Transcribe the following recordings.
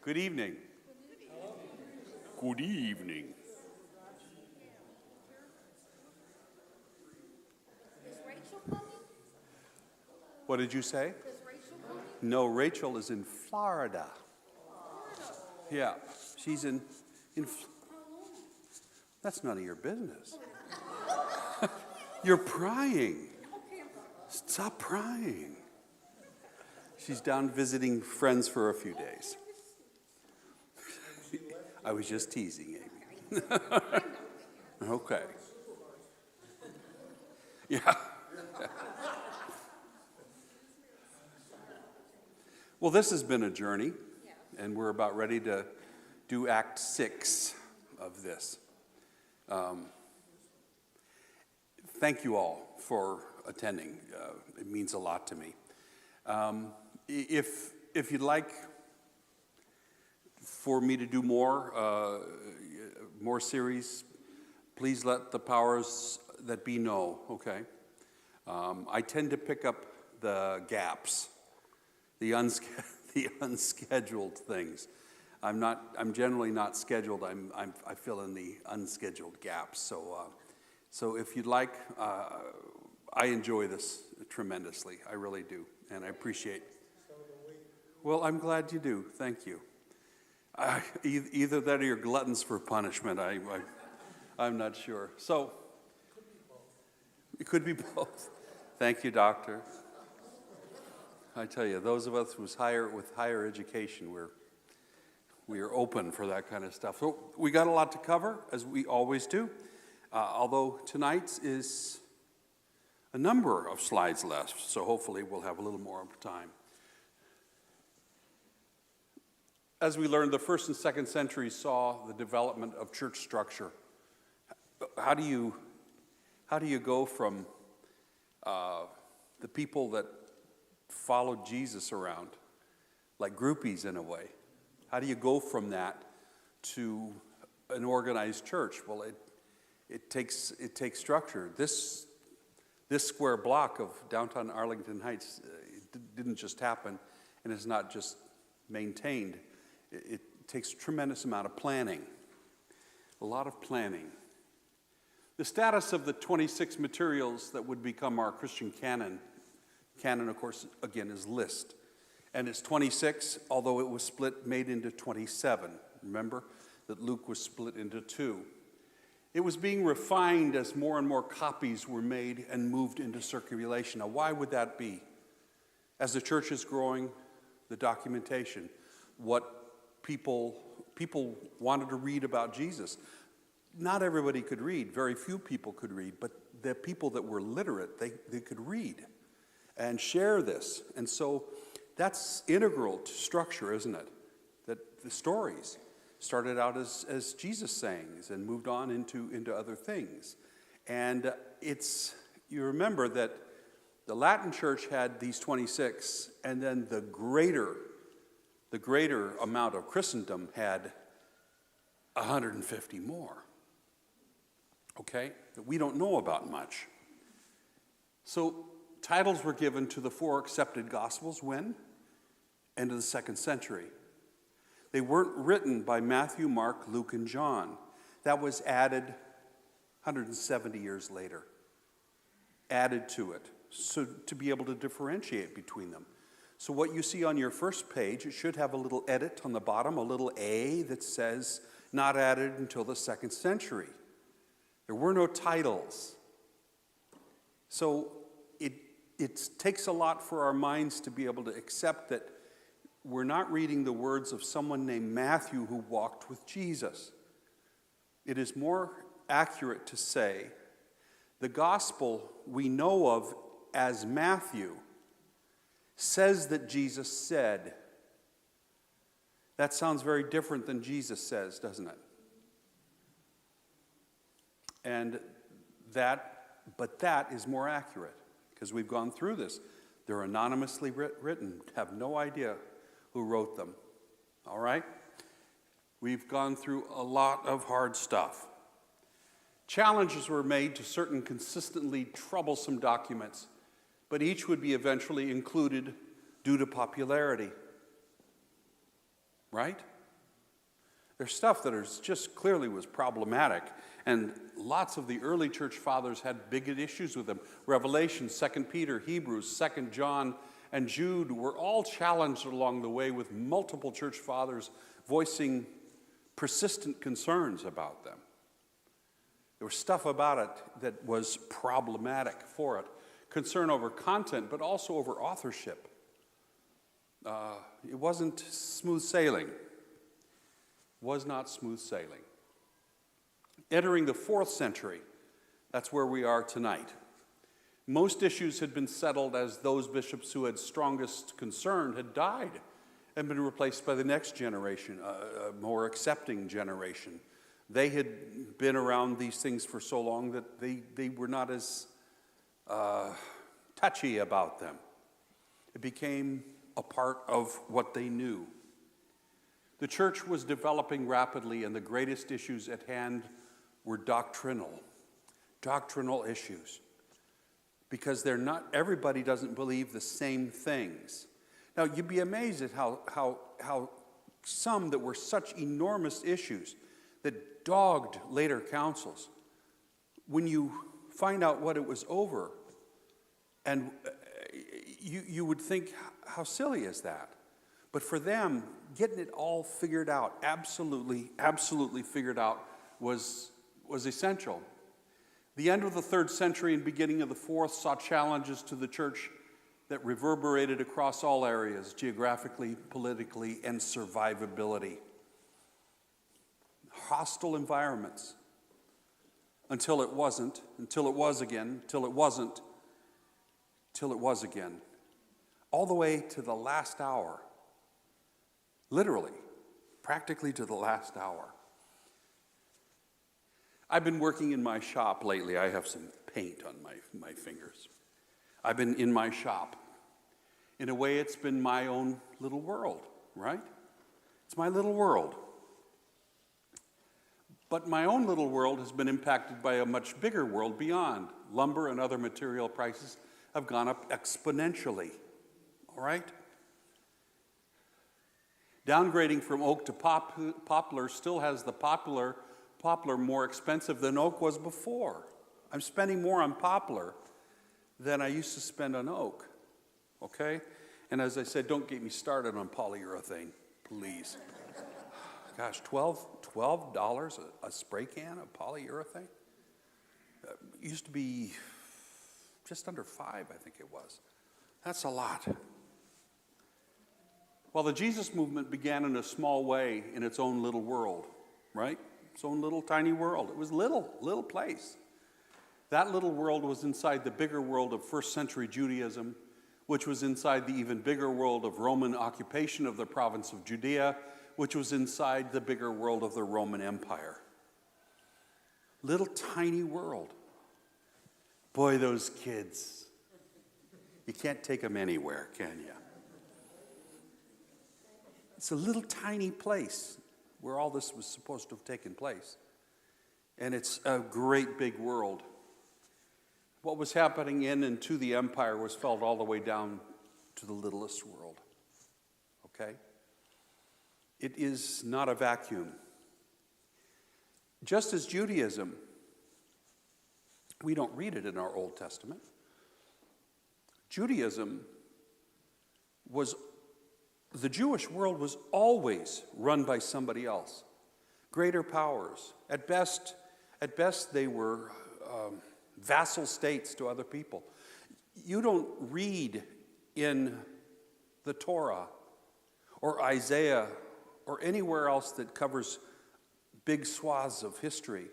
Good evening. Good evening. Is Rachel coming? What did you say? Is Rachel coming? No, Rachel is in Florida. Yeah, she's in that's none of your business. You're prying. Stop prying. She's down visiting friends for a few days. I was just teasing, Amy. Okay. Yeah. Well, this has been a journey, and we're about ready to do Act 6 of this. Thank you all for attending. It means a lot to me. If you'd like for me to do more series, please let the powers that be know, okay? I tend to pick up the gaps, the unscheduled things. I'm generally not scheduled. I fill in the unscheduled gaps. So if you'd like, I enjoy this tremendously. I really do, and I appreciate. Well, I'm glad you do. Thank you. Either that or you're gluttons for punishment. I'm not sure. So it could be both. Thank you, doctor. I tell you, those of us with higher education, we are open for that kind of stuff. So we got a lot to cover, as we always do. Although tonight's is a number of slides left, so hopefully we'll have a little more time. As we learned, the first and second centuries saw the development of church structure. How do you go from the people that followed Jesus around, like groupies in a way? How do you go from that to an organized church? Well, it takes structure. This square block of downtown Arlington Heights didn't just happen, and it's not just maintained. It takes a tremendous amount of planning, a lot of planning. The status of the 26 materials that would become our Christian canon, of course, again, is list. And it's 26, although it was made into 27. Remember that Luke was split into 2. It was being refined as more and more copies were made and moved into circulation. Now, why would that be? As the church is growing, the documentation, what people wanted to read about Jesus. Not everybody could read. Very few people could read. But the people that were literate, they could read and share this. And so that's integral to structure, isn't it? That the stories started out as Jesus sayings and moved on into other things. And you remember that the Latin church had these 26, and then the greater amount of Christendom had 150 more, okay, that we don't know about much. So titles were given to the 4 accepted Gospels when? End of the 2nd century. They weren't written by Matthew, Mark, Luke, and John. That was added 170 years later, added to it, so to be able to differentiate between them. So what you see on your first page, it should have a little edit on the bottom, a little A that says, not added until the 2nd century. There were no titles. So it takes a lot for our minds to be able to accept that we're not reading the words of someone named Matthew who walked with Jesus. It is more accurate to say the gospel we know of as Matthew says that Jesus said. That sounds very different than Jesus says, doesn't it? But that is more accurate because we've gone through this. They're anonymously written, have no idea who wrote them. All right? We've gone through a lot of hard stuff. Challenges were made to certain consistently troublesome documents, but each would be eventually included due to popularity. Right? There's stuff that is just clearly was problematic, and lots of the early church fathers had big issues with them. Revelation, 2 Peter, Hebrews, 2 John, and Jude were all challenged along the way with multiple church fathers voicing persistent concerns about them. There was stuff about it that was problematic for it. Concern over content, but also over authorship. It wasn't smooth sailing. Was not smooth sailing. Entering the 4th century, that's where we are tonight. Most issues had been settled as those bishops who had strongest concern had died and been replaced by the next generation, a more accepting generation. They had been around these things for so long that they were not as touchy about them. It became a part of what they knew. The church was developing rapidly, and the greatest issues at hand were doctrinal issues. Because everybody doesn't believe the same things. Now, you'd be amazed at how some that were such enormous issues that dogged later councils, when you find out what it was over, and you would think, how silly is that? But for them, getting it all figured out, absolutely figured out, was essential. The end of the 3rd century and beginning of the 4th saw challenges to the church that reverberated across all areas, geographically, politically, and survivability. Hostile environments, until it wasn't, until it was again, till it wasn't, till it was again. All the way to the last hour. Literally, practically to the last hour. I've been working in my shop lately. I have some paint on my fingers. I've been in my shop. In a way, it's been my own little world, right? It's my little world. But my own little world has been impacted by a much bigger world beyond. Lumber and other material prices have gone up exponentially, all right? Downgrading from oak to poplar still has the poplar more expensive than oak was before. I'm spending more on poplar than I used to spend on oak, okay? And as I said, don't get me started on polyurethane, please. Gosh, $12 a spray can of polyurethane? It used to be just under $5, I think it was. That's a lot. Well, the Jesus movement began in a small way in its own little world, right? Its own little tiny world. It was little place. That little world was inside the bigger world of 1st century Judaism, which was inside the even bigger world of Roman occupation of the province of Judea, which was inside the bigger world of the Roman Empire. Little tiny world. Boy, those kids. You can't take them anywhere, can you? It's a little tiny place where all this was supposed to have taken place. And it's a great big world. What was happening in and to the empire was felt all the way down to the littlest world. Okay? It is not a vacuum. Just as Judaism, we don't read it in our Old Testament. Judaism was, the Jewish world was always run by somebody else. Greater powers. At best they were vassal states to other people. You don't read in the Torah or Isaiah or anywhere else that covers big swaths of history.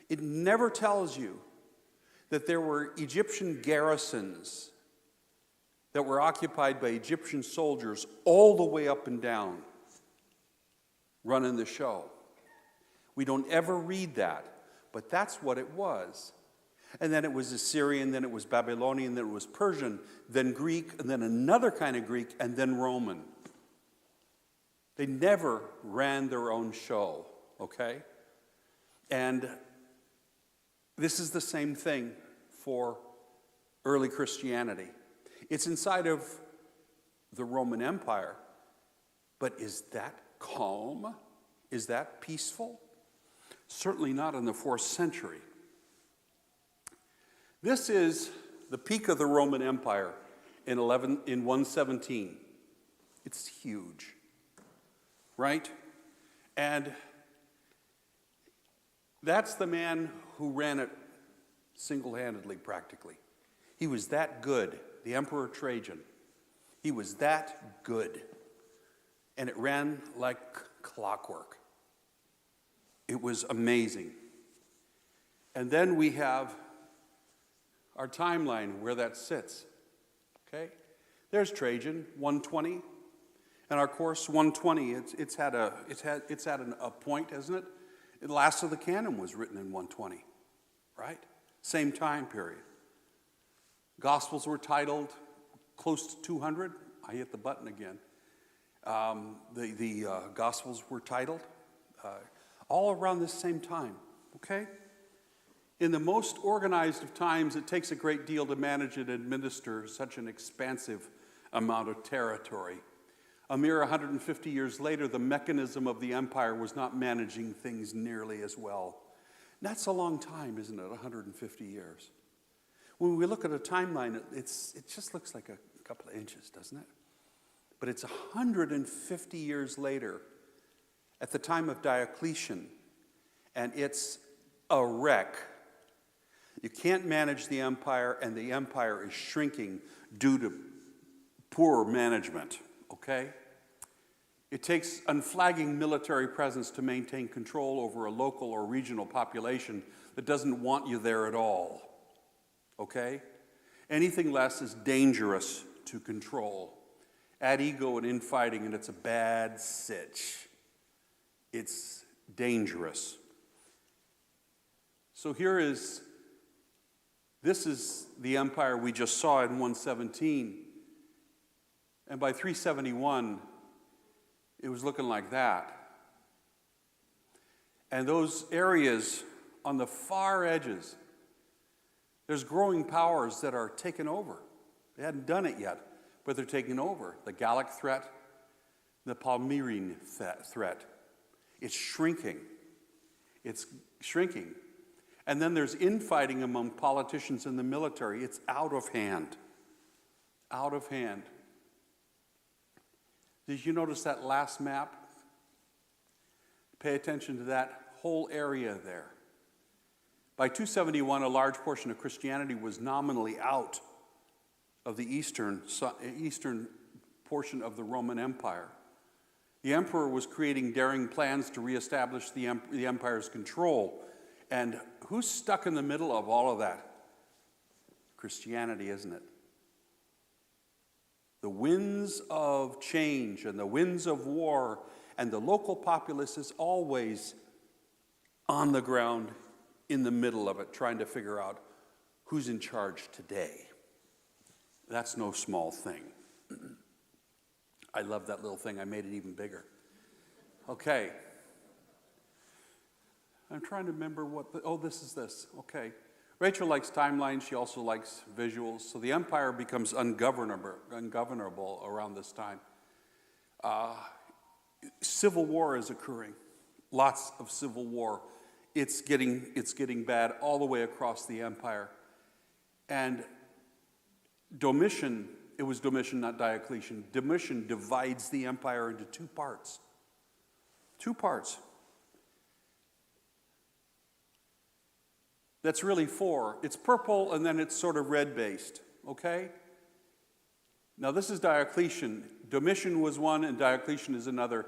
It never tells you that there were Egyptian garrisons that were occupied by Egyptian soldiers all the way up and down, running the show. We don't ever read that, but that's what it was. And then it was Assyrian, then it was Babylonian, then it was Persian, then Greek, and then another kind of Greek, and then Roman. They never ran their own show, okay? And this is the same thing for early Christianity. It's inside of the Roman Empire, but is that calm Is that peaceful? Certainly not in the 4th century. This is the peak of the Roman Empire in 117. It's huge, right? And that's the man who ran it single-handedly, practically. He was that good, the Emperor Trajan. He was that good. And it ran like clockwork. It was amazing. And then we have our timeline where that sits. Okay? There's Trajan, 120. And our course, 120, it's at a point, hasn't it? The last of the canon was written in 120, right? Same time period. Gospels were titled close to 200. I hit the button again. The Gospels were titled all around this same time, okay? In the most organized of times, it takes a great deal to manage and administer such an expansive amount of territory. A mere 150 years later, the mechanism of the empire was not managing things nearly as well. And that's a long time, isn't it? 150 years. When we look at a timeline, it just looks like a couple of inches, doesn't it? But it's 150 years later, at the time of Diocletian, and it's a wreck. You can't manage the empire, and the empire is shrinking due to poor management, okay? It takes unflagging military presence to maintain control over a local or regional population that doesn't want you there at all, okay? Anything less is dangerous to control. Add ego and infighting, and it's a bad sitch. It's dangerous. So this is the empire we just saw in 117. And by 371, it was looking like that. And those areas on the far edges, there's growing powers that are taking over. They hadn't done it yet, but they're taking over. The Gallic threat, the Palmyrene threat. It's shrinking. It's shrinking. And then there's infighting among politicians and the military. It's out of hand. Out of hand. Did you notice that last map? Pay attention to that whole area there. By 271, a large portion of Christianity was nominally out of the eastern portion of the Roman Empire. The emperor was creating daring plans to reestablish the empire's control. And who's stuck in the middle of all of that? Christianity, isn't it? The winds of change and the winds of war, and the local populace is always on the ground in the middle of it, trying to figure out who's in charge today. That's no small thing. I love that little thing. I made it even bigger. Okay. I'm trying to remember this is this. Okay. Rachel likes timelines. She also likes visuals. So the empire becomes ungovernable around this time. Civil war is occurring. Lots of civil war. It's getting bad all the way across the empire. And Domitian, it was Domitian, not Diocletian. Domitian divides the empire into two parts. Two parts. That's really four. It's purple and then it's sort of red-based, okay? Now this is Diocletian. Domitian was one and Diocletian is another.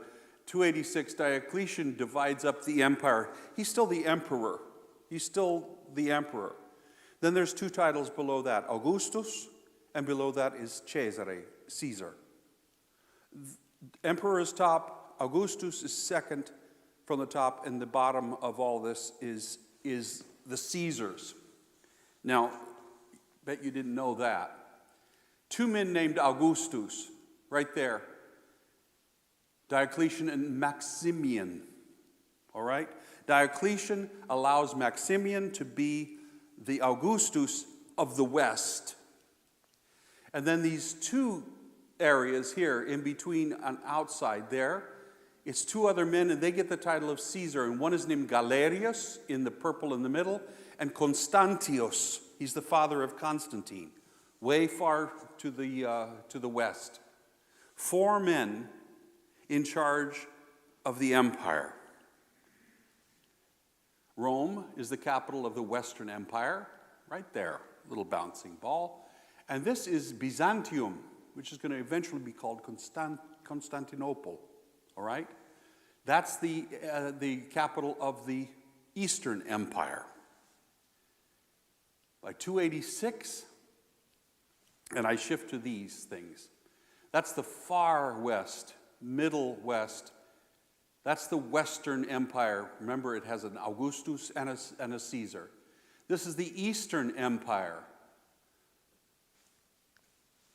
286, Diocletian divides up the empire. He's still the emperor. He's still the emperor. Then there's two titles below that, Augustus, and below that is Caesar. Emperor is top, Augustus is second from the top, and the bottom of all this is the Caesars. Now, bet you didn't know that. Two men named Augustus, right there. Diocletian and Maximian, all right? Diocletian allows Maximian to be the Augustus of the West. And then these two areas here, in between and outside there, It's two other men, and they get the title of Caesar. And one is named Galerius, in the purple in the middle, and Constantius. He's the father of Constantine, way far to the west. 4 men in charge of the empire. Rome is the capital of the Western Empire, right there, little bouncing ball. And this is Byzantium, which is going to eventually be called Constantinople. All right? That's the capital of the Eastern Empire. By 286, and I shift to these things. That's the far west, middle west. That's the Western Empire. Remember, it has an Augustus and a Caesar. This is the Eastern Empire.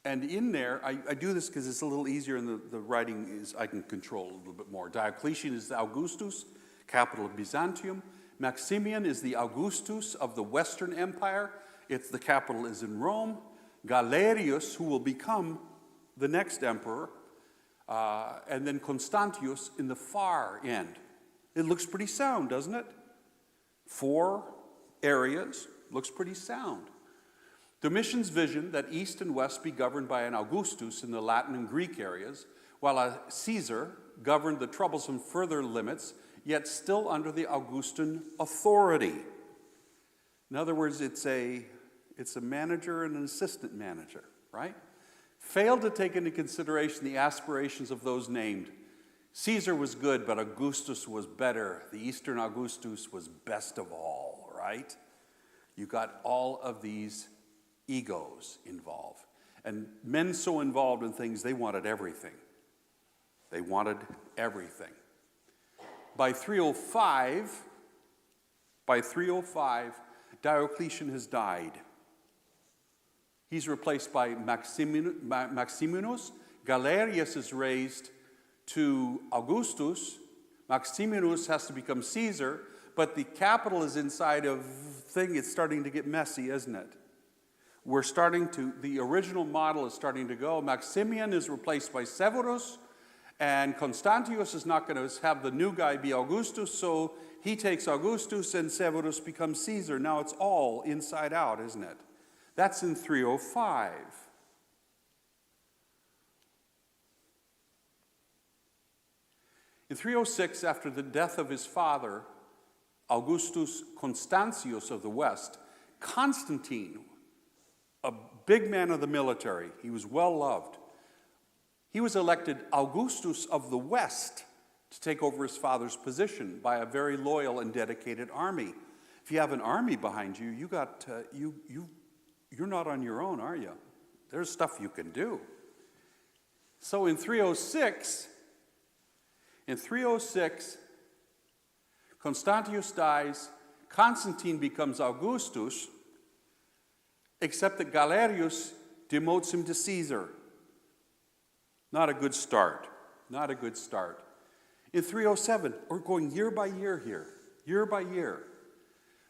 And in there, I do this because it's a little easier, and the writing is, I can control a little bit more. Diocletian is the Augustus, capital of Byzantium. Maximian is the Augustus of the Western Empire. The capital is in Rome. Galerius, who will become the next emperor, and then Constantius in the far end. It looks pretty sound, doesn't it? 4 areas, looks pretty sound. Domitian's vision that East and West be governed by an Augustus in the Latin and Greek areas, while a Caesar governed the troublesome further limits, yet still under the Augustan authority. In other words, it's a manager and an assistant manager, right? Failed to take into consideration the aspirations of those named. Caesar was good, but Augustus was better. The Eastern Augustus was best of all, right? You got all of these egos involved. And men so involved in things, they wanted everything. They wanted everything. By 305, Diocletian has died. He's replaced by Maximinus. Galerius is raised to Augustus. Maximinus has to become Caesar, but the capital is inside of thing. It's starting to get messy, isn't it? The original model is starting to go. Maximian is replaced by Severus, and Constantius is not going to have the new guy be Augustus, so he takes Augustus and Severus becomes Caesar. Now it's all inside out, isn't it? That's in 305. In 306, after the death of his father, Augustus Constantius of the West, Constantine, a big man of the military, he was well loved. He was elected Augustus of the West to take over his father's position by a very loyal and dedicated army. If you have an army behind you, you're not on your own, are you? There's stuff you can do. So in 306, Constantius dies, Constantine becomes Augustus, except that Galerius demotes him to Caesar. Not a good start. Not a good start. In 307, we're going year by year here. Year by year.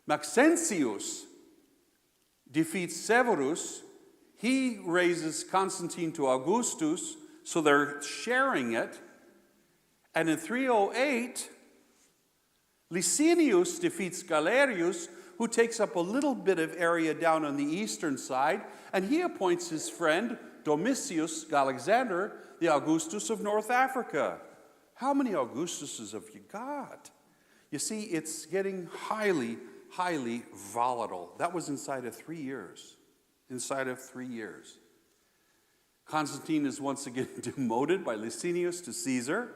Maxentius defeats Severus. He raises Constantine to Augustus, so they're sharing it. And in 308, Licinius defeats Galerius, who takes up a little bit of area down on the eastern side, and he appoints his friend Domitius Alexander, the Augustus of North Africa. How many Augustuses have you got? You see, it's getting highly, highly volatile. That was inside of 3 years. Inside of 3 years. Constantine is once again demoted by Licinius to Caesar,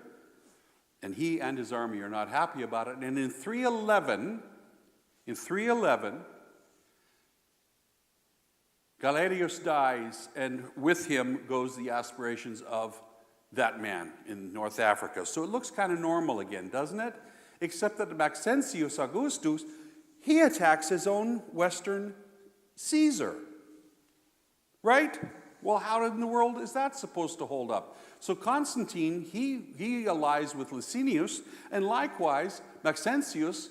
and he and his army are not happy about it. And in 311, Galerius dies, and with him goes the aspirations of that man in North Africa. So it looks kind of normal again, doesn't it? Except that Maxentius Augustus, he attacks his own Western Caesar. Right? Well, how in the world is that supposed to hold up? So Constantine, he allies with Licinius, and likewise, Maxentius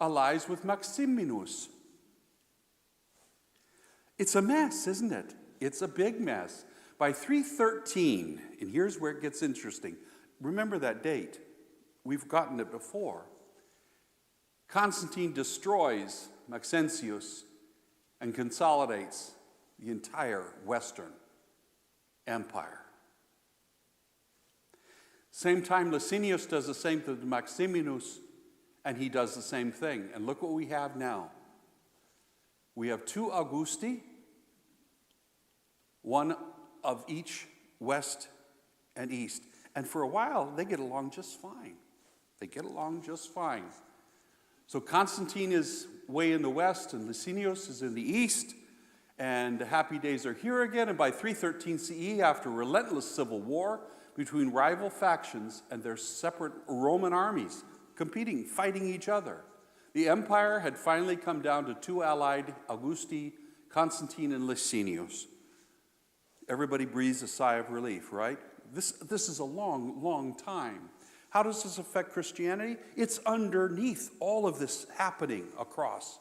allies with Maximinus. It's a mess, isn't it? It's a big mess. By 313, and here's where it gets interesting. Remember that date. we've gotten it before. Constantine destroys Maxentius and consolidates the entire Western Empire. Same time, Licinius does the same to Maximinus, and he does the same thing. And look what we have now. We have 2 Augusti, one of each west and east. And for a while, they get along just fine. So Constantine is way in the west, and Licinius is in the east. And the happy days are here again. And by 313 CE, after relentless civil war between rival factions and their separate Roman armies competing, fighting each other, the empire had finally come down to 2 allied Augusti, Constantine and Licinius. Everybody breathes a sigh of relief, right? This is a long, long time. How does this affect Christianity? It's underneath all of this happening across.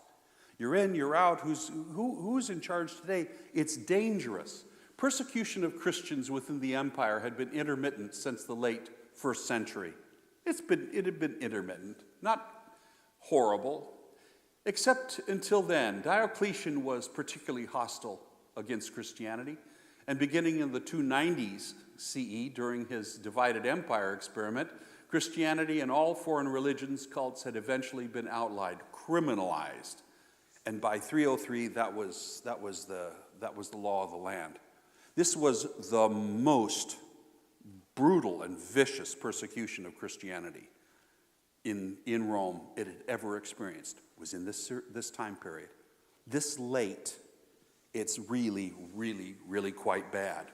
You're in, you're out. Who's in charge today? It's dangerous. Persecution of Christians within the empire had been intermittent since the late 1st century. It had been intermittent, not horrible, except until then. Diocletian was particularly hostile against Christianity, and beginning in the 290s CE, during his divided empire experiment, Christianity and all foreign religions, cults had eventually been outlawed, criminalized. And by 303, that was the law of the land. This was the most brutal and vicious persecution of Christianity in Rome it had ever experienced. It was in this time period. This late, it's really, really, really quite bad.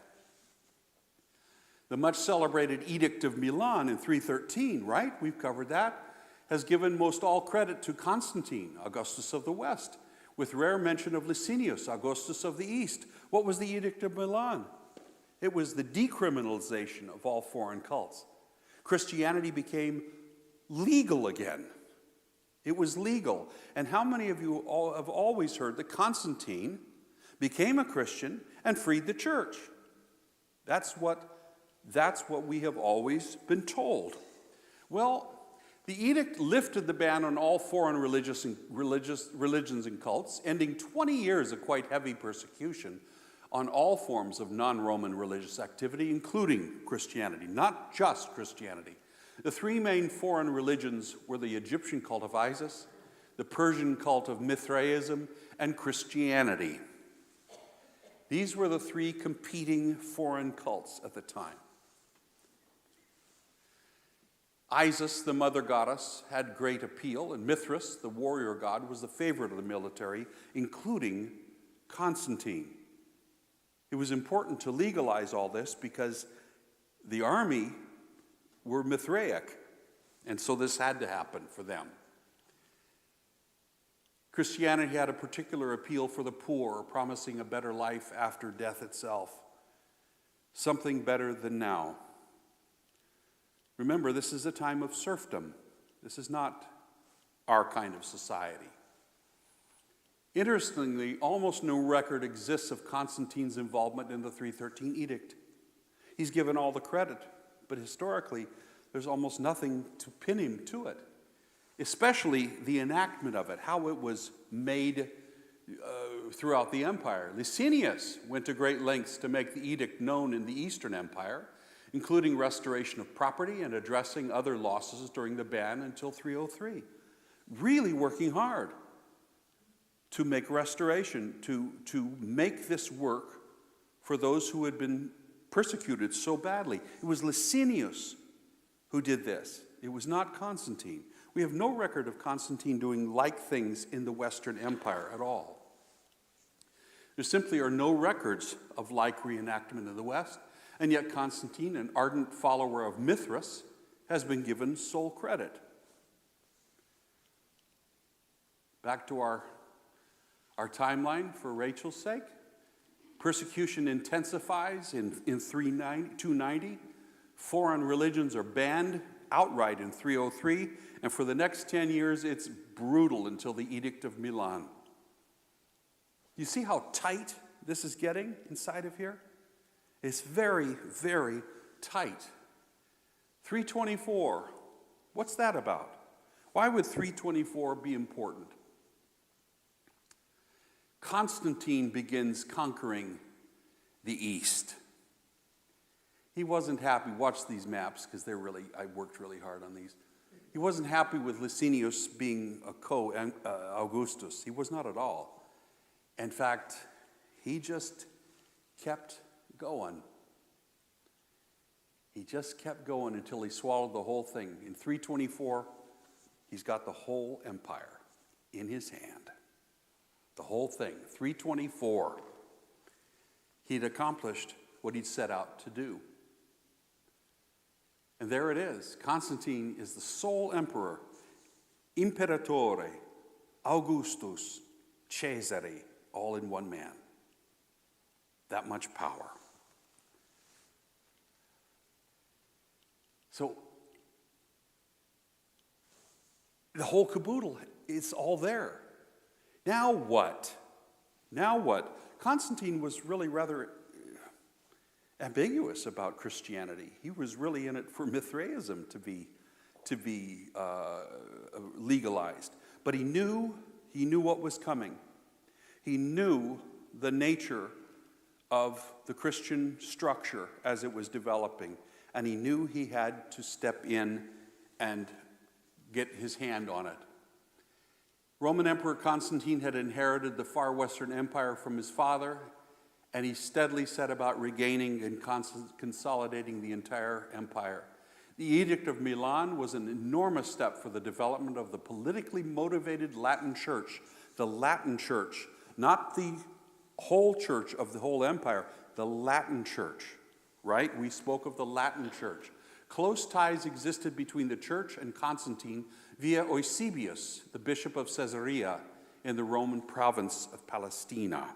The much celebrated Edict of Milan in 313, right? We've covered that, has given most all credit to Constantine, Augustus of the West, with rare mention of Licinius, Augustus of the East. What was the Edict of Milan? It was the decriminalization of all foreign cults. Christianity became legal again. It was legal. And how many of you have always heard that Constantine became a Christian and freed the church? That's what we have always been told. Well, the edict lifted the ban on all foreign religions and cults, ending 20 years of quite heavy persecution on all forms of non-Roman religious activity, including Christianity, not just Christianity. The 3 main foreign religions were the Egyptian cult of Isis, the Persian cult of Mithraism, and Christianity. These were the 3 competing foreign cults at the time. Isis, the mother goddess, had great appeal, and Mithras, the warrior god, was the favorite of the military, including Constantine. It was important to legalize all this because the army were Mithraic, and so this had to happen for them. Christianity had a particular appeal for the poor, promising a better life after death itself, something better than now. Remember, this is a time of serfdom. This is not our kind of society. Interestingly, almost no record exists of Constantine's involvement in the 313 edict. He's given all the credit, but historically, there's almost nothing to pin him to it, especially the enactment of it, how it was made throughout the empire. Licinius went to great lengths to make the edict known in the Eastern Empire, including restoration of property and addressing other losses during the ban until 303. Really working hard to make restoration, to make this work for those who had been persecuted so badly. It was Licinius who did this. It was not Constantine. We have no record of Constantine doing like things in the Western Empire at all. There simply are no records of like reenactment in the West, and yet Constantine, an ardent follower of Mithras, has been given sole credit. Back to our timeline for Rachel's sake. Persecution intensifies in 290. Foreign religions are banned outright in 303. And for the next 10 years, it's brutal until the Edict of Milan. You see how tight this is getting inside of here? It's very, very tight. 324, What's that about? Why would 324 be important? Constantine begins conquering the East. He wasn't happy. Watch these maps because I worked really hard on these. He wasn't happy with Licinius being a co-Augustus. He was not at all. In fact, he just kept going. He just kept going until he swallowed the whole thing. In 324, he's got the whole empire in his hand. The whole thing. 324. He'd accomplished what he'd set out to do. And there it is. Constantine is the sole emperor. Imperatore Augustus Caesare, all in one man. That much power. So, the whole caboodle, it's all there. Now what? Now what? Constantine was really rather ambiguous about Christianity. He was really in it for Mithraism to be legalized. But he knew what was coming. He knew the nature of the Christian structure as it was developing. And he knew he had to step in and get his hand on it. Roman Emperor Constantine had inherited the far western empire from his father, and he steadily set about regaining and consolidating the entire empire. The Edict of Milan was an enormous step for the development of the politically motivated Latin Church. The Latin Church, not the whole church of the whole empire, the Latin Church, right? We spoke of the Latin Church. Close ties existed between the church and Constantine via Eusebius, the bishop of Caesarea in the Roman province of Palestina.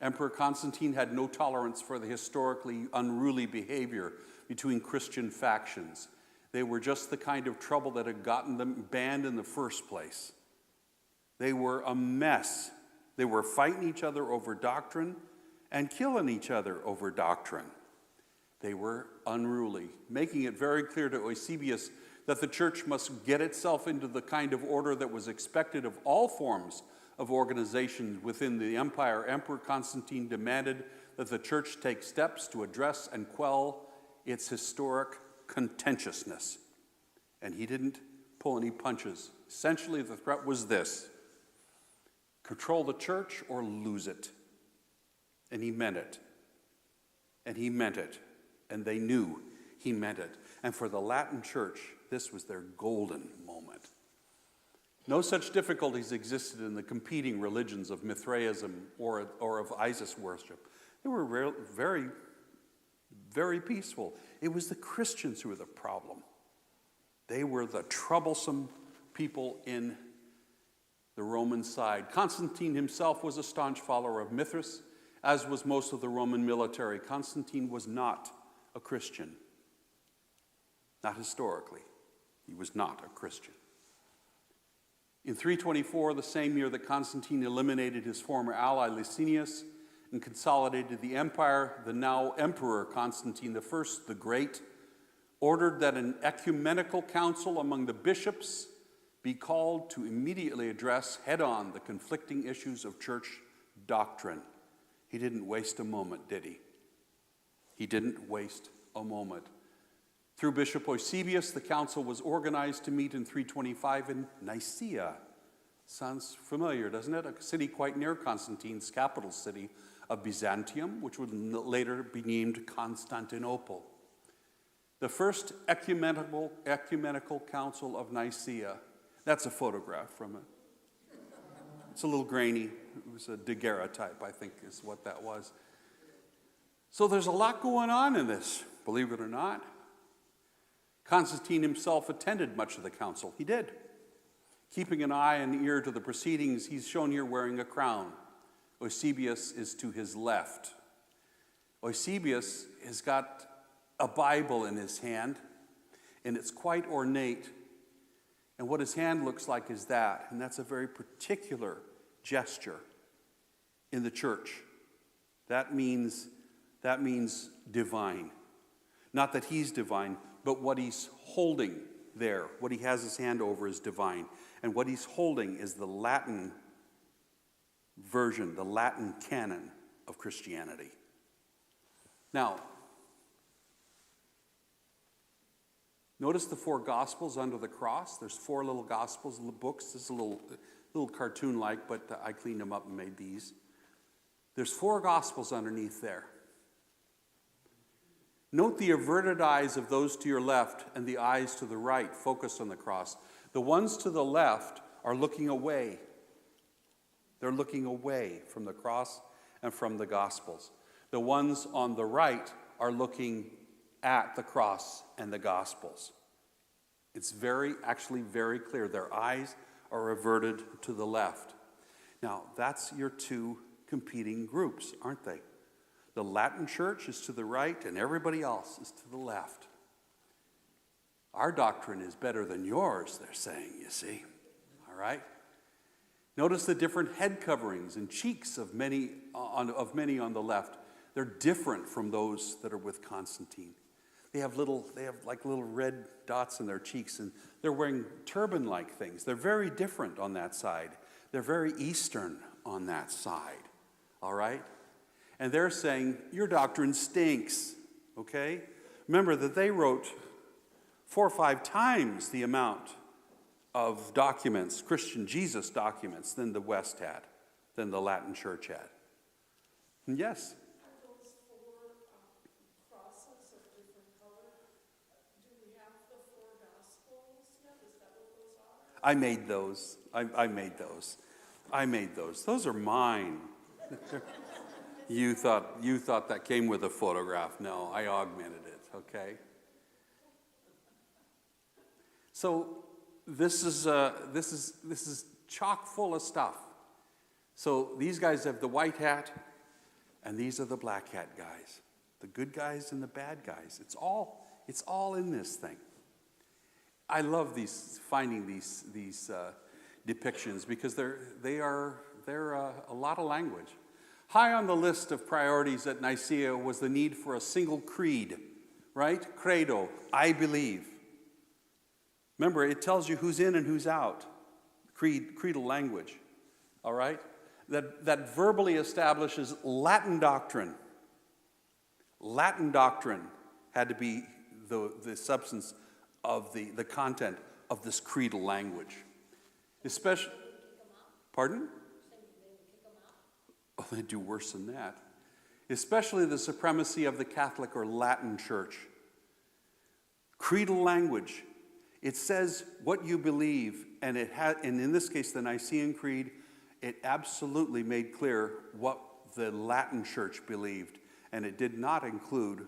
Emperor Constantine had no tolerance for the historically unruly behavior between Christian factions. They were just the kind of trouble that had gotten them banned in the first place. They were a mess. They were fighting each other over doctrine and killing each other over doctrine. They were unruly, making it very clear to Eusebius that the church must get itself into the kind of order that was expected of all forms of organization within the empire. Emperor Constantine demanded that the church take steps to address and quell its historic contentiousness. And he didn't pull any punches. Essentially, the threat was this: control the church or lose it. And he meant it. And he meant it. And they knew he meant it. And for the Latin church, this was their golden moment. No such difficulties existed in the competing religions of Mithraism or of Isis worship. They were very, very peaceful. It was the Christians who were the problem. They were the troublesome people in the Roman side. Constantine himself was a staunch follower of Mithras, as was most of the Roman military. Constantine was not a Christian. Not historically. He was not a Christian. In 324, the same year that Constantine eliminated his former ally Licinius and consolidated the empire, the now Emperor Constantine I the Great ordered that an ecumenical council among the bishops be called to immediately address head-on the conflicting issues of church doctrine. He didn't waste a moment, did he? He didn't waste a moment. Through Bishop Eusebius, the council was organized to meet in 325 in Nicaea. Sounds familiar, doesn't it? A city quite near Constantine's capital city of Byzantium, which would later be named Constantinople. The first ecumenical council of Nicaea. That's a photograph from it. It's a little grainy. It was a daguerreotype, I think, is what that was. So there's a lot going on in this, believe it or not. Constantine himself attended much of the council. He did. Keeping an eye and ear to the proceedings, he's shown here wearing a crown. Eusebius is to his left. Eusebius has got a Bible in his hand, and it's quite ornate. And what his hand looks like is that, and that's a very particular gesture in the church. That means divine. Not that he's divine, but what he's holding there, what he has his hand over is divine. And what he's holding is the Latin version, the Latin canon of Christianity. Now, notice the 4 Gospels under the cross. There's 4 little Gospels, little books. This is a little cartoon-like, but I cleaned them up and made these. There's 4 Gospels underneath there. Note the averted eyes of those to your left and the eyes to the right focused on the cross. The ones to the left are looking away. They're looking away from the cross and from the Gospels. The ones on the right are looking at the cross and the Gospels. It's actually very clear. Their eyes are averted to the left. Now, that's your 2 competing groups, aren't they? The Latin church is to the right and everybody else is to the left. Our doctrine is better than yours, they're saying, you see. All right? Notice the different head coverings and cheeks of many on the left. They're different from those that are with Constantine. They have like little red dots in their cheeks, and they're wearing turban-like things. They're very different on that side. They're very Eastern on that side. All right? And they're saying, your doctrine stinks. Okay? Remember that they wrote 4 or 5 times the amount of documents, Christian Jesus documents, than the West had, than the Latin church had. And yes? Are those 4 crosses of different color? Do we have the 4 Gospels yet? Is that what those are? I made those. I made those. Those are mine. You thought that came with a photograph. No, I augmented it, okay? So this is chock full of stuff. So these guys have the white hat, and these are the black hat guys. The good guys and the bad guys. It's all in this thing. I love finding these depictions because they're a lot of language. High on the list of priorities at Nicaea was the need for a single creed, right? Credo, I believe. Remember, it tells you who's in and who's out. Creedal language, all right? That verbally establishes Latin doctrine. Latin doctrine had to be the substance of the content of this creedal language. Especially, pardon? Oh, they do worse than that. Especially the supremacy of the Catholic or Latin Church. Creedal language. It says what you believe, and in this case, the Nicene Creed, it absolutely made clear what the Latin Church believed, and it did not include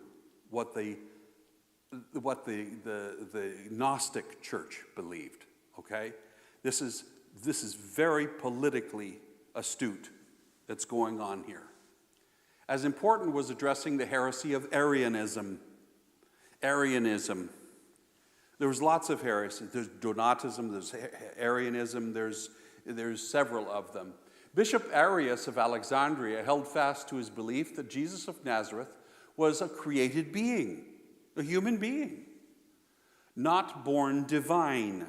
what the Gnostic Church believed. Okay, this is very politically astute that's going on here. As important was addressing the heresy of Arianism. Arianism. There was lots of heresies. There's Donatism, there's Arianism, there's several of them. Bishop Arius of Alexandria held fast to his belief that Jesus of Nazareth was a created being, a human being, not born divine.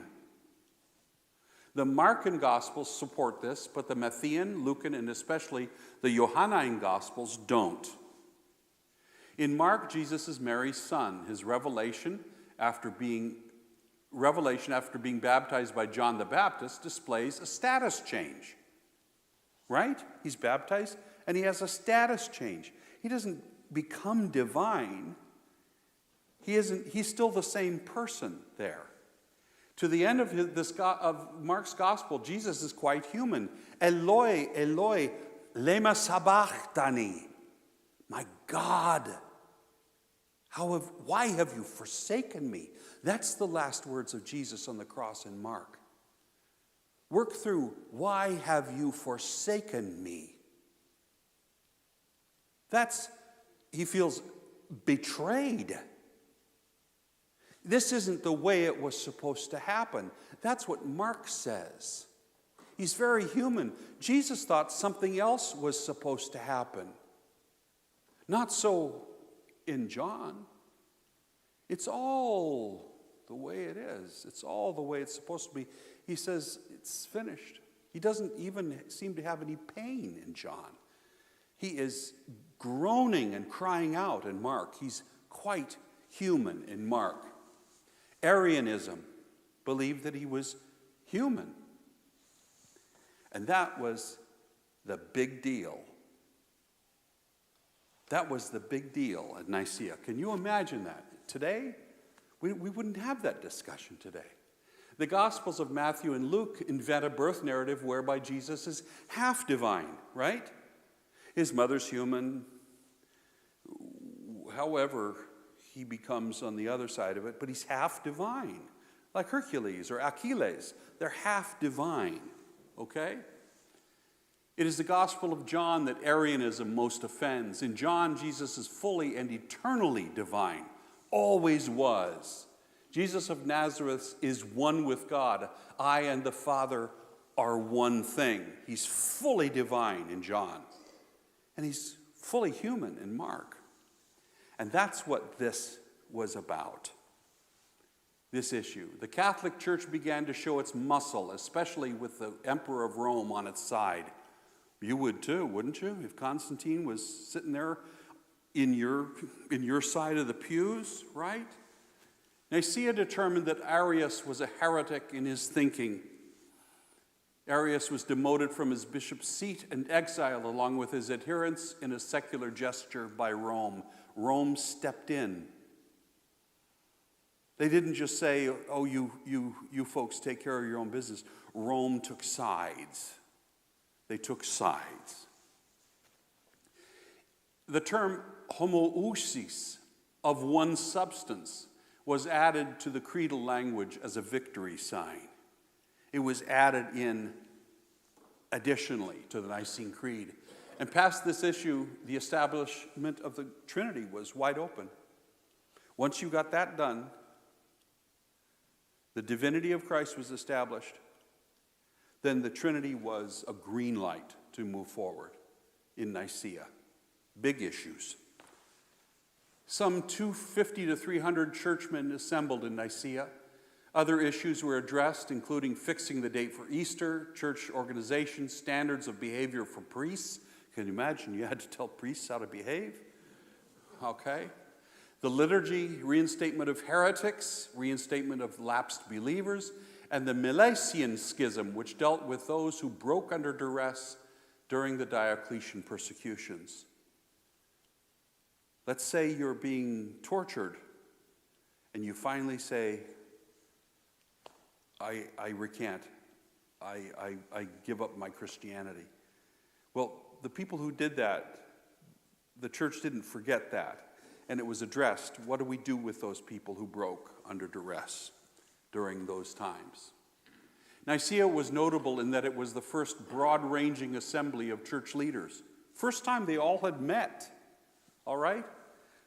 The Markan Gospels support this, but the Matthean, Lucan, and especially the Johannine Gospels don't. In Mark, Jesus is Mary's son. His revelation after being baptized by John the Baptist displays a status change. Right? He's baptized and he has a status change. He doesn't become divine. He's still the same person there. To the end of Mark's gospel, Jesus is quite human. Eloi, Eloi, lema sabachthani. My God, why have you forsaken me? That's the last words of Jesus on the cross in Mark. Work through, why have you forsaken me? He feels betrayed. This isn't the way it was supposed to happen. That's what Mark says. He's very human. Jesus thought something else was supposed to happen. Not so in John. It's all the way it is. It's all the way it's supposed to be. He says it's finished. He doesn't even seem to have any pain in John. He is groaning and crying out in Mark. He's quite human in Mark. Arianism believed that he was human. And that was the big deal. That was the big deal at Nicaea. Can you imagine that? Today, we wouldn't have that discussion today. The Gospels of Matthew and Luke invent a birth narrative whereby Jesus is half divine, right? His mother's human. However, he becomes on the other side of it, but he's half divine. Like Hercules or Achilles. They're half divine, okay? It is the Gospel of John that Arianism most offends. In John, Jesus is fully and eternally divine. Always was. Jesus of Nazareth is one with God. I and the Father are one thing. He's fully divine in John. And he's fully human in Mark. And that's what this was about. This issue. The Catholic Church began to show its muscle, especially with the Emperor of Rome on its side. You would too, wouldn't you? If Constantine was sitting there in your side of the pews, right? Nicaea determined that Arius was a heretic in his thinking. Arius was demoted from his bishop's seat and exiled along with his adherents in a secular gesture by Rome. Rome stepped in. They didn't just say, oh, you folks take care of your own business. Rome took sides. They took sides. The term homoousis, of one substance, was added to the creedal language as a victory sign. It was added in additionally to the Nicene Creed. And past this issue, the establishment of the Trinity was wide open. Once you got that done, the divinity of Christ was established, then the Trinity was a green light to move forward in Nicaea. Big issues. Some 250 to 300 churchmen assembled in Nicaea. Other issues were addressed, including fixing the date for Easter, church organization, standards of behavior for priests. Can you imagine? You had to tell priests how to behave? Okay. The liturgy, reinstatement of heretics, reinstatement of lapsed believers, and the Milesian schism, which dealt with those who broke under duress during the Diocletian persecutions. Let's say you're being tortured, and you finally say, I recant. I give up my Christianity. Well, the people who did that, the church didn't forget that. And it was addressed, what do we do with those people who broke under duress during those times? Nicaea was notable in that it was the first broad-ranging assembly of church leaders. First time they all had met, all right?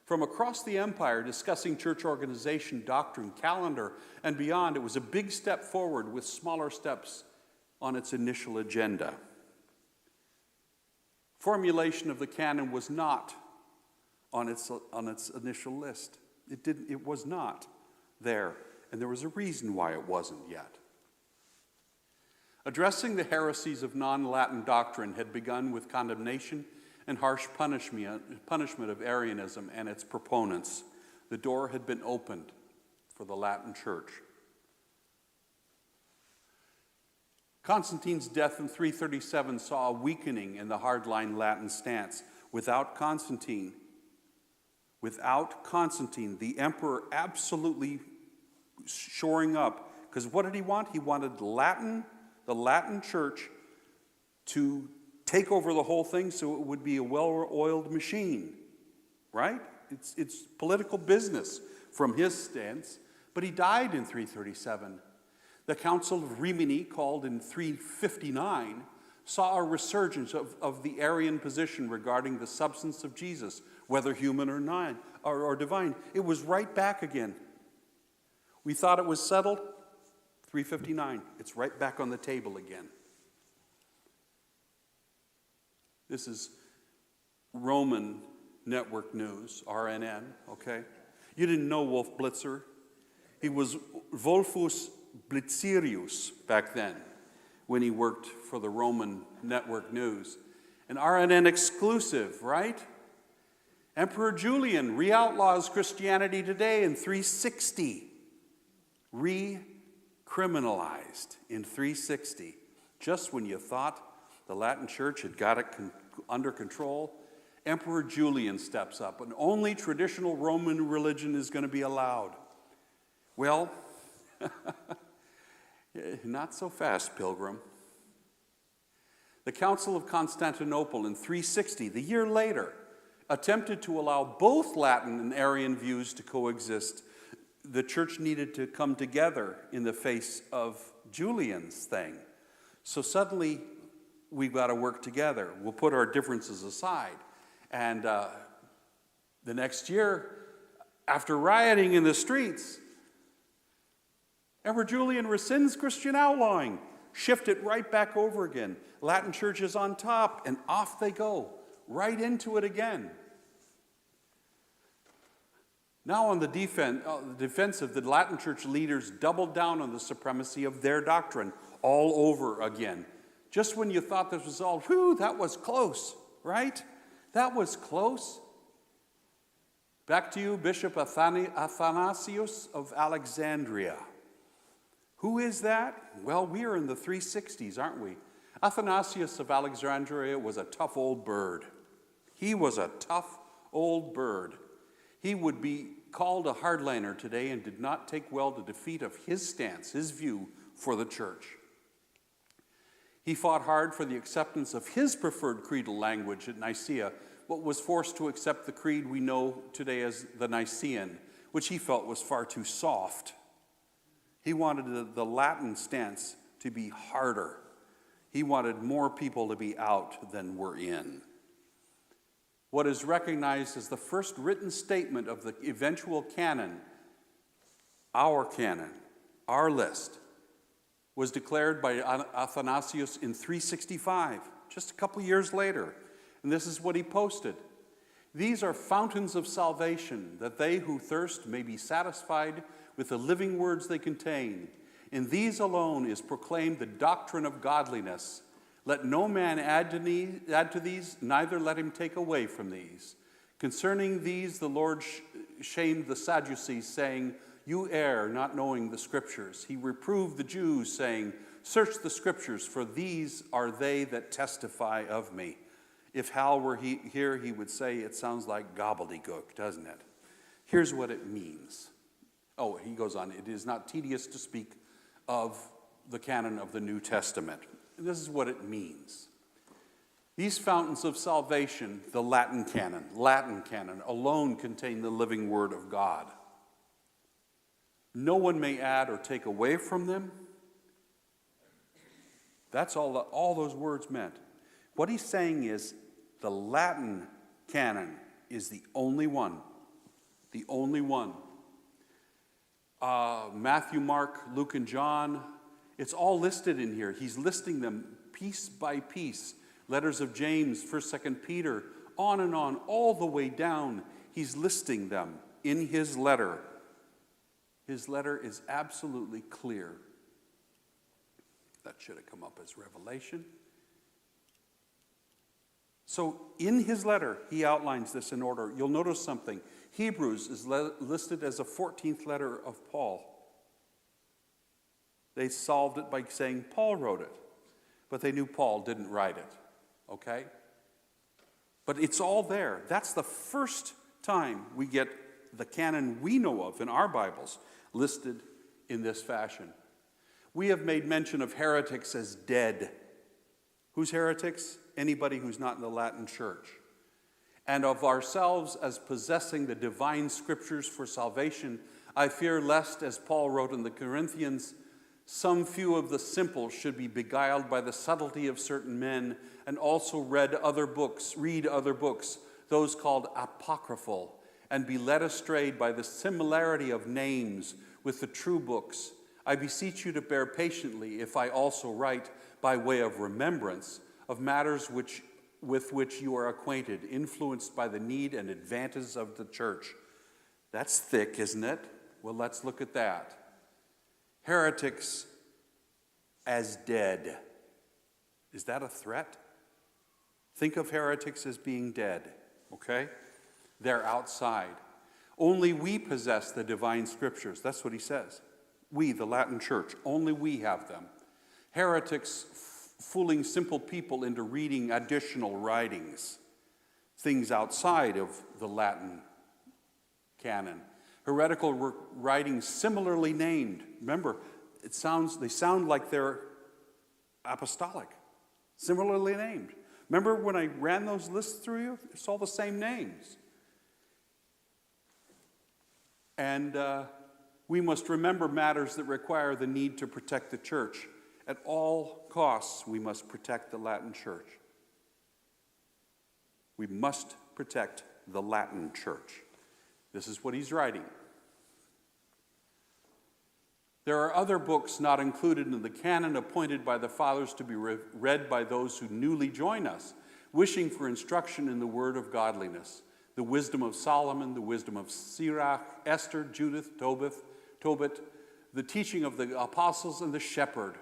From across the empire, discussing church organization, doctrine, calendar, and beyond, it was a big step forward with smaller steps on its initial agenda. Formulation of the canon was not on its initial list. It was not there, and there was a reason why it wasn't yet. Addressing the heresies of non-Latin doctrine had begun with condemnation and harsh punishment of Arianism and its proponents. The door had been opened for the Latin Church. Constantine's death in 337 saw a weakening in the hardline Latin stance. Without Constantine, the emperor absolutely shoring up. Because what did he want? He wanted the Latin Church to take over the whole thing so it would be a well-oiled machine, right? It's political business from his stance. But he died in 337. The Council of Rimini, called in 359, saw a resurgence of the Arian position regarding the substance of Jesus, whether human or divine. It was right back again. We thought it was settled. 359. It's right back on the table again. This is Roman network news, RNN, okay? You didn't know Wolf Blitzer? He was Wolfus Blitzerius back then when he worked for the Roman Network News. An RNN exclusive, right? Emperor Julian re-outlaws Christianity Today in 360. Criminalized in 360. Just when you thought the Latin Church had got it under control, Emperor Julian steps up, and only traditional Roman religion is going to be allowed. Well, not so fast, Pilgrim. The Council of Constantinople in 360, the year later, attempted to allow both Latin and Arian views to coexist. The church needed to come together in the face of Julian's thing. So suddenly, we've got to work together. We'll put our differences aside. And the next year, after rioting in the streets, Emperor Julian rescinds Christian outlawing, shift it right back over again. Latin church is on top, and off they go, right into it again. Now on the defensive, the Latin church leaders doubled down on the supremacy of their doctrine all over again. Just when you thought this was all, whew, that was close, right? That was close. Back to you, Bishop Athanasius of Alexandria. Who is that? Well, we are in the 360s, aren't we? Athanasius of Alexandria was a tough old bird. He was a tough old bird. He would be called a hardliner today and did not take well the defeat of his stance, his view for the church. He fought hard for the acceptance of his preferred creedal language at Nicaea, but was forced to accept the creed we know today as the Nicene, which he felt was far too soft. He wanted the Latin stance to be harder. He wanted more people to be out than were in. What is recognized as the first written statement of the eventual canon, our list, was declared by Athanasius in 365, just a couple years later. And this is what he posted. These are fountains of salvation, that they who thirst may be satisfied with the living words they contain. In these alone is proclaimed the doctrine of godliness. Let no man add to these, neither let him take away from these. Concerning these, the Lord shamed the Sadducees, saying, you err, not knowing the Scriptures. He reproved the Jews, saying, search the Scriptures, for these are they that testify of me. If Hal were here, he would say, it sounds like gobbledygook, doesn't it? Here's what it means. Oh, he goes on, it is not tedious to speak of the canon of the New Testament. This is what it means. These fountains of salvation, the Latin canon, alone contain the living word of God. No one may add or take away from them. That's all those words meant. What he's saying is the Latin canon is the only one. The only one. Matthew, Mark, Luke, and John, it's all listed in here. He's listing them piece by piece. Letters of James, 1st, 2nd Peter, on and on, all the way down. He's listing them in his letter. His letter is absolutely clear. That should have come up as Revelation. So in his letter, he outlines this in order. You'll notice something. Hebrews is listed as a 14th letter of Paul. They solved it by saying Paul wrote it, but they knew Paul didn't write it, okay? But it's all there. That's the first time we get the canon we know of in our Bibles listed in this fashion. We have made mention of heretics as dead. Who's heretics? Anybody who's not in the Latin church. And of ourselves as possessing the divine scriptures for salvation, I fear lest, as Paul wrote in the Corinthians, some few of the simple should be beguiled by the subtlety of certain men, and also read other books, those called apocryphal, and be led astray by the similarity of names with the true books. I beseech you to bear patiently if I also write by way of remembrance of matters with which you are acquainted, influenced by the need and advantages of the church. That's thick, isn't it? Well, let's look at that. Heretics as dead. Is that a threat? Think of heretics as being dead, okay? They're outside. Only we possess the divine scriptures. That's what he says. We, the Latin Church, only we have them. Heretics fooling simple people into reading additional writings, things outside of the Latin canon. Heretical writings similarly named. Remember, they sound like they're apostolic, similarly named. Remember when I ran those lists through you? It's all the same names. And we must remember matters that require the need to protect the church. At all costs, we must protect the Latin church. We must protect the Latin church. This is what he's writing. There are other books not included in the canon appointed by the fathers to be read by those who newly join us, wishing for instruction in the word of godliness. The wisdom of Solomon, the wisdom of Sirach, Esther, Judith, Tobit, the teaching of the apostles, and the shepherd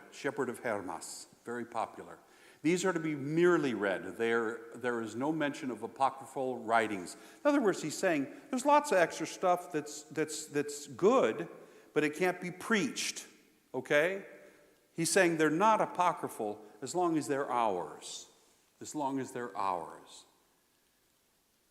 of Hermas, very popular. These are to be merely read. There is no mention of apocryphal writings. In other words, he's saying there's lots of extra stuff that's good, but it can't be preached, okay? He's saying they're not apocryphal as long as they're ours, as long as they're ours.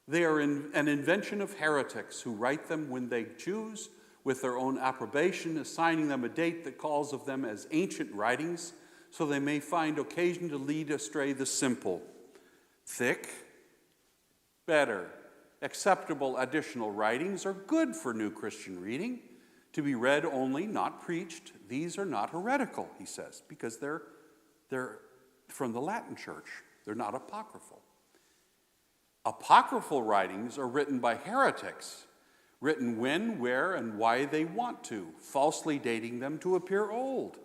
They are an invention of heretics who write them when they choose, with their own approbation, assigning them a date that calls of them as ancient writings, so they may find occasion to lead astray the simple. Thick, better, acceptable additional writings are good for new Christian reading, to be read only, not preached. These are not heretical, he says, because they're from the Latin church. They're not apocryphal. Apocryphal writings are written by heretics, written when, where, and why they want to, falsely dating them to appear old.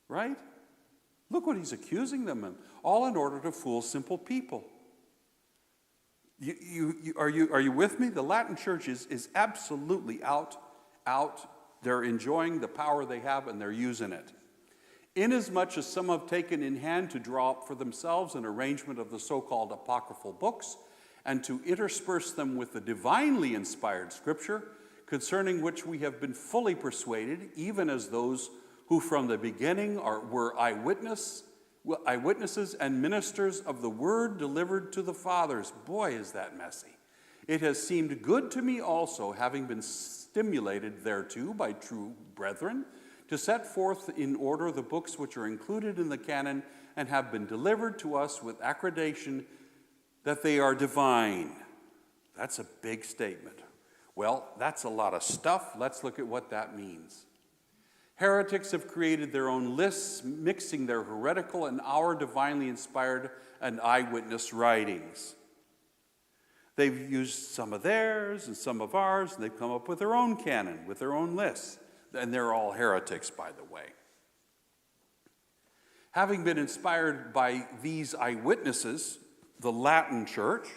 Right? Look what he's accusing them of, all in order to fool simple people. Are you with me? The Latin church is absolutely out. They're enjoying the power they have, and they're using it. Inasmuch as some have taken in hand to draw up for themselves an arrangement of the so-called apocryphal books, and to intersperse them with the divinely inspired scripture, concerning which we have been fully persuaded, even as those who from the beginning were eyewitnesses and ministers of the word delivered to the fathers. Boy, is that messy. It has seemed good to me also, having been stimulated thereto by true brethren, to set forth in order the books which are included in the canon and have been delivered to us with accreditation that they are divine. That's a big statement. Well, that's a lot of stuff. Let's look at what that means. Heretics have created their own lists, mixing their heretical and our divinely inspired and eyewitness writings. They've used some of theirs and some of ours, and they've come up with their own canon, with their own lists. And they're all heretics, by the way. Having been inspired by these eyewitnesses, the Latin church,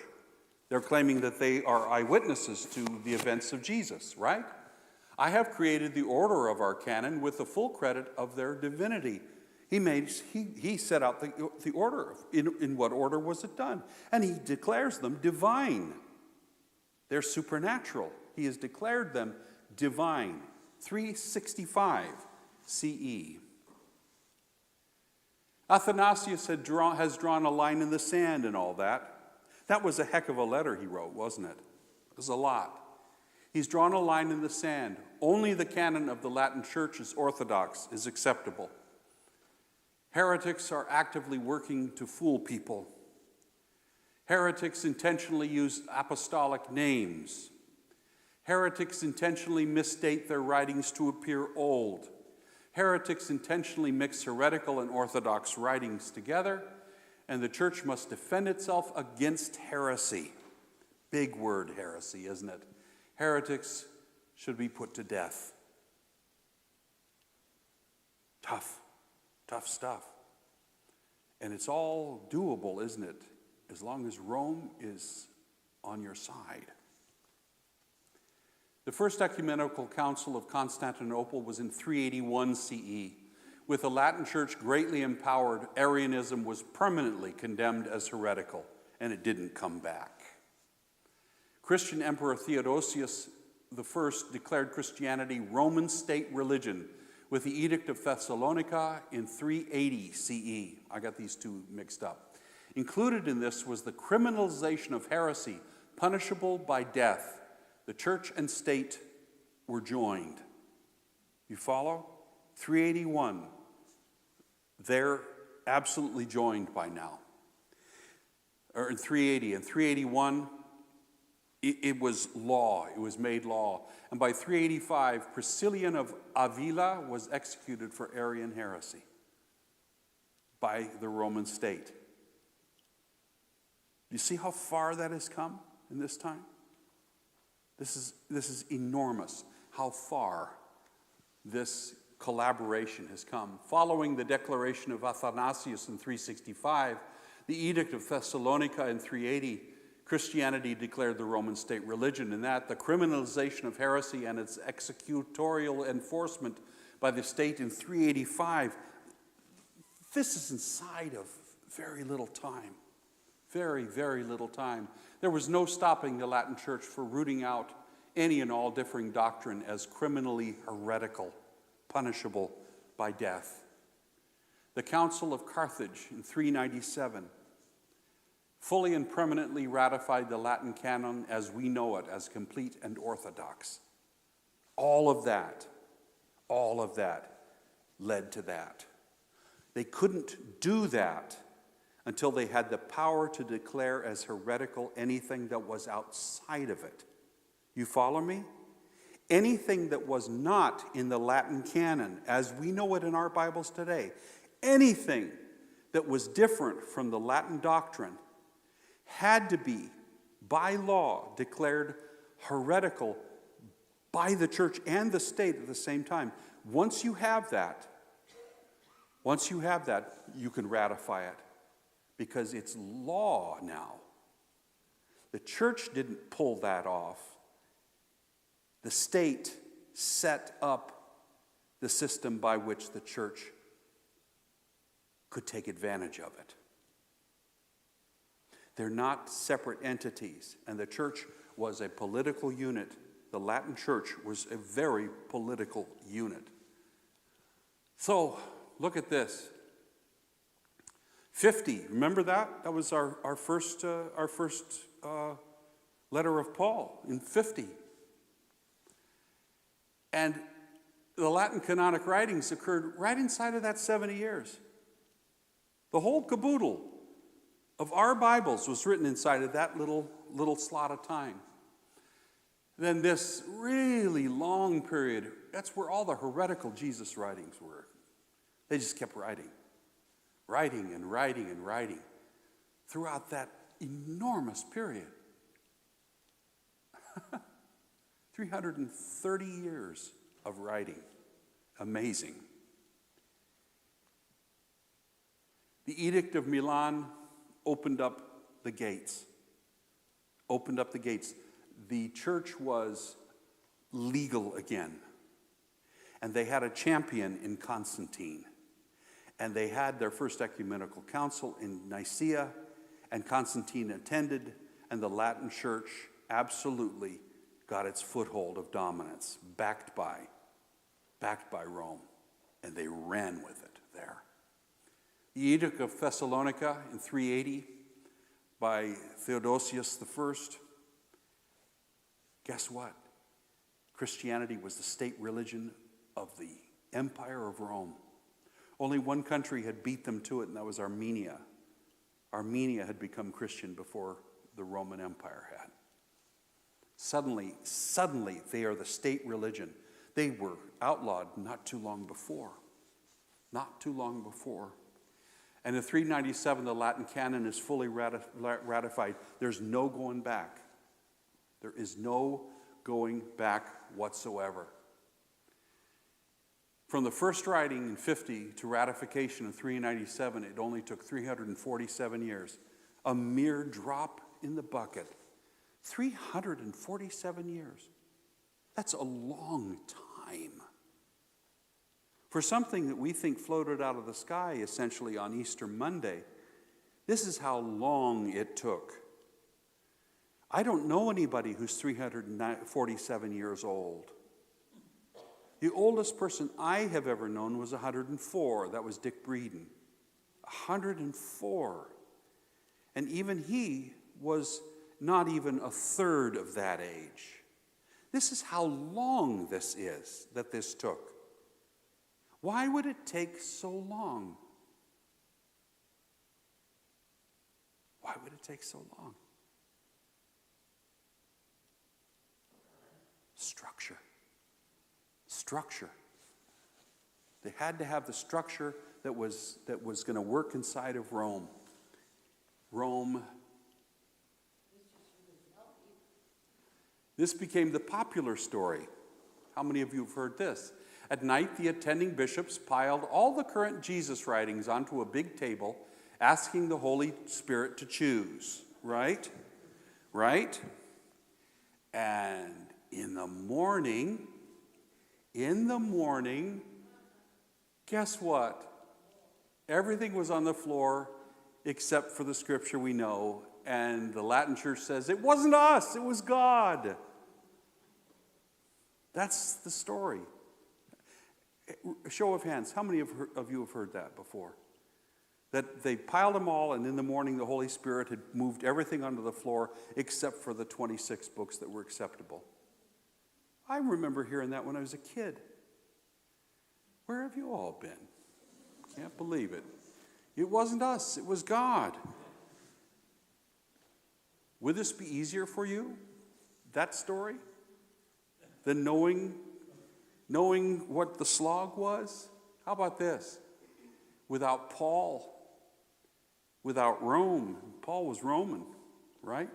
they're claiming that they are eyewitnesses to the events of Jesus, right? I have created the order of our canon with the full credit of their divinity. He set out the order. In what order was it done? And he declares them divine. They're supernatural. He has declared them divine. 365 CE. Athanasius has drawn a line in the sand and all that. That was a heck of a letter he wrote, wasn't it? It was a lot. He's drawn a line in the sand. Only the canon of the Latin Church is orthodox, is acceptable. Heretics are actively working to fool people. Heretics intentionally use apostolic names. Heretics intentionally misstate their writings to appear old. Heretics intentionally mix heretical and orthodox writings together, and the church must defend itself against heresy. Big word, heresy, isn't it? Heretics should be put to death. Tough stuff. And it's all doable, isn't it? As long as Rome is on your side. The First Ecumenical Council of Constantinople was in 381 CE. With the Latin Church greatly empowered, Arianism was permanently condemned as heretical, and it didn't come back. Christian Emperor Theodosius I declared Christianity Roman state religion with the Edict of Thessalonica in 380 CE. I got these two mixed up. Included in this was the criminalization of heresy, punishable by death. The church and state were joined. You follow? 381. They're absolutely joined by now. Or in 380. In 381, it was law. It was made law. And by 385, Priscillian of Avila was executed for Arian heresy by the Roman state. You see how far that has come in this time? This is enormous, how far this collaboration has come. Following the declaration of Athanasius in 365, the Edict of Thessalonica in 380, Christianity declared the Roman state religion. In that, the criminalization of heresy and its executorial enforcement by the state in 385, this is inside of very little time. Very, very little time. There was no stopping the Latin Church for rooting out any and all differing doctrine as criminally heretical, punishable by death. The Council of Carthage in 397 fully and permanently ratified the Latin canon as we know it, as complete and orthodox. All of that led to that. They couldn't do that until they had the power to declare as heretical anything that was outside of it. You follow me? Anything that was not in the Latin canon, as we know it in our Bibles today, anything that was different from the Latin doctrine had to be, by law, declared heretical by the church and the state at the same time. Once you have that, you can ratify it because it's law now. The church didn't pull that off. The state set up the system by which the church could take advantage of it. They're not separate entities, and the church was a political unit. The Latin church was a very political unit. So, look at this. 50, remember that? That was our first letter of Paul in 50. And the Latin canonic writings occurred right inside of that 70 years. The whole caboodle of our Bibles was written inside of that little slot of time. Then this really long period, that's where all the heretical Jesus writings were. They just kept writing and writing throughout that enormous period. 330 years of writing. Amazing. The Edict of Milan opened up the gates. The church was legal again. And they had a champion in Constantine. And they had their first ecumenical council in Nicaea, and Constantine attended, and the Latin church absolutely got its foothold of dominance, backed by Rome, and they ran with it there. The Edict of Thessalonica in 380 by Theodosius I. Guess what? Christianity was the state religion of the Empire of Rome. Only one country had beat them to it, and that was Armenia. Armenia had become Christian before the Roman Empire had. Suddenly, they are the state religion. They were outlawed not too long before. And in 397, the Latin canon is fully ratified. There's no going back. There is no going back whatsoever. From the first writing in 50 to ratification in 397, it only took 347 years. A mere drop in the bucket. 347 years. That's a long time. For something that we think floated out of the sky essentially on Easter Monday, this is how long it took. I don't know anybody who's 347 years old. The oldest person I have ever known was 104. That was Dick Breeden. 104. And even he was not even a third of that age. This is how long this is that this took. Why would it take so long? Why would it take so long? Structure. Structure. They had to have the structure that was going to work inside of Rome. Rome. This became the popular story. How many of you have heard this? At night, the attending bishops piled all the current Jesus writings onto a big table, asking the Holy Spirit to choose. Right? Right? And in the morning, guess what? Everything was on the floor except for the scripture we know. And the Latin Church says, it wasn't us, it was God. That's the story. A show of hands, how many of you have heard that before? That they piled them all, and in the morning the Holy Spirit had moved everything onto the floor except for the 26 books that were acceptable. I remember hearing that when I was a kid. Where have you all been? Can't believe it. It wasn't us, it was God. Would this be easier for you, that story, than knowing what the slog was? How about this? Without Paul, without Rome, Paul was Roman, right?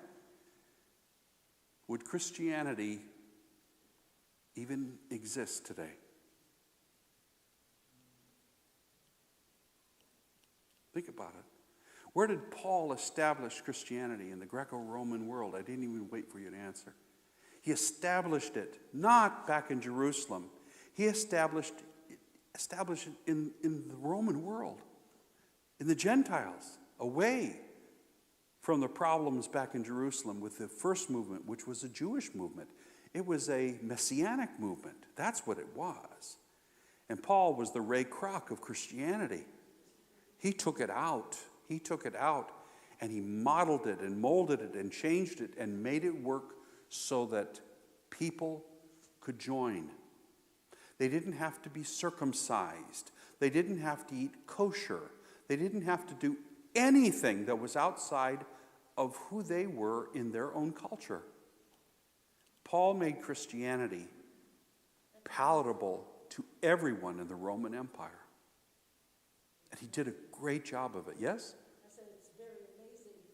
Would Christianity even exist today? Think about it. Where did Paul establish Christianity in the Greco-Roman world? I didn't even wait for you to answer. He established it, not back in Jerusalem. He established it in the Roman world, in the Gentiles, away from the problems back in Jerusalem with the first movement, which was a Jewish movement. It was a messianic movement. That's what it was. And Paul was the Ray Kroc of Christianity. He took it out. He took it out, and he modeled it and molded it and changed it and made it work so that people could join. They didn't have to be circumcised. They didn't have to eat kosher. They didn't have to do anything that was outside of who they were in their own culture. Paul made Christianity palatable to everyone in the Roman Empire. And he did a great job of it, yes? I said it's very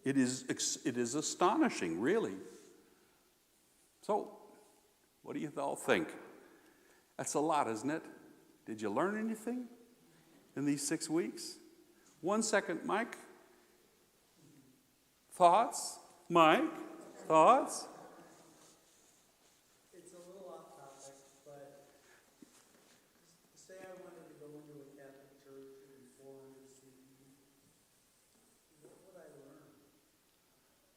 amazing. It is astonishing, really. So, what do you all think? That's a lot, isn't it? Did you learn anything in these 6 weeks? 1 second, Mike. Thoughts? Mike? Thoughts? It's a little off topic, but say I wanted to go into a Catholic church in 400 CE, what would I learn?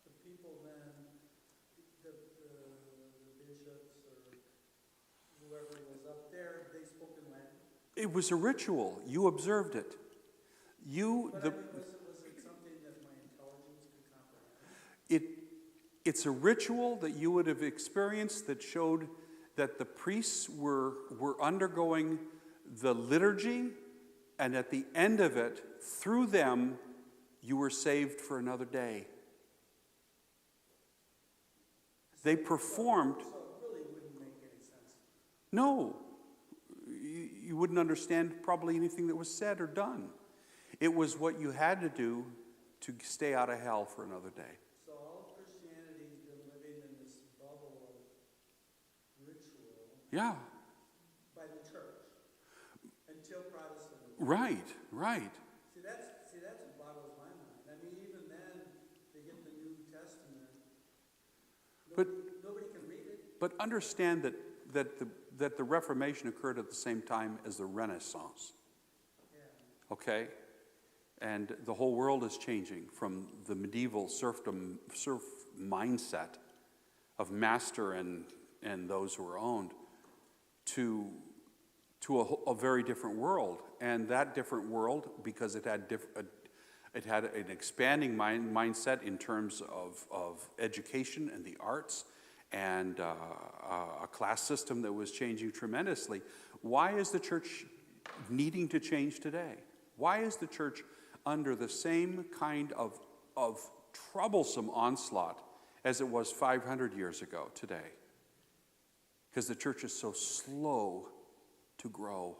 The people then, the bishops or whoever was up there, they spoke in Latin. It was a ritual. You observed it. But I mean, was it something that my intelligence could comprehend? It's a ritual that you would have experienced that showed that the priests were undergoing the liturgy, and at the end of it, through them, you were saved for another day. They performed. So it really wouldn't make any sense. No, you wouldn't understand probably anything that was said or done. It was what you had to do to stay out of hell for another day. So all of Christianity's been living in this bubble of ritual Yeah, by the church until Protestantism. right. See, that's what boggles my mind. I mean, even then, they get the New Testament. But Nobody can read it. But understand that that the Reformation occurred at the same time as the Renaissance. Okay? And the whole world is changing from the medieval serf mindset of master and those who are owned to a very different world. And that different world, because it had an expanding mindset in terms of education and the arts, and a class system that was changing tremendously. Why is the church needing to change today? Why is the church under the same kind of troublesome onslaught as it was 500 years ago today? Because the church is so slow to grow.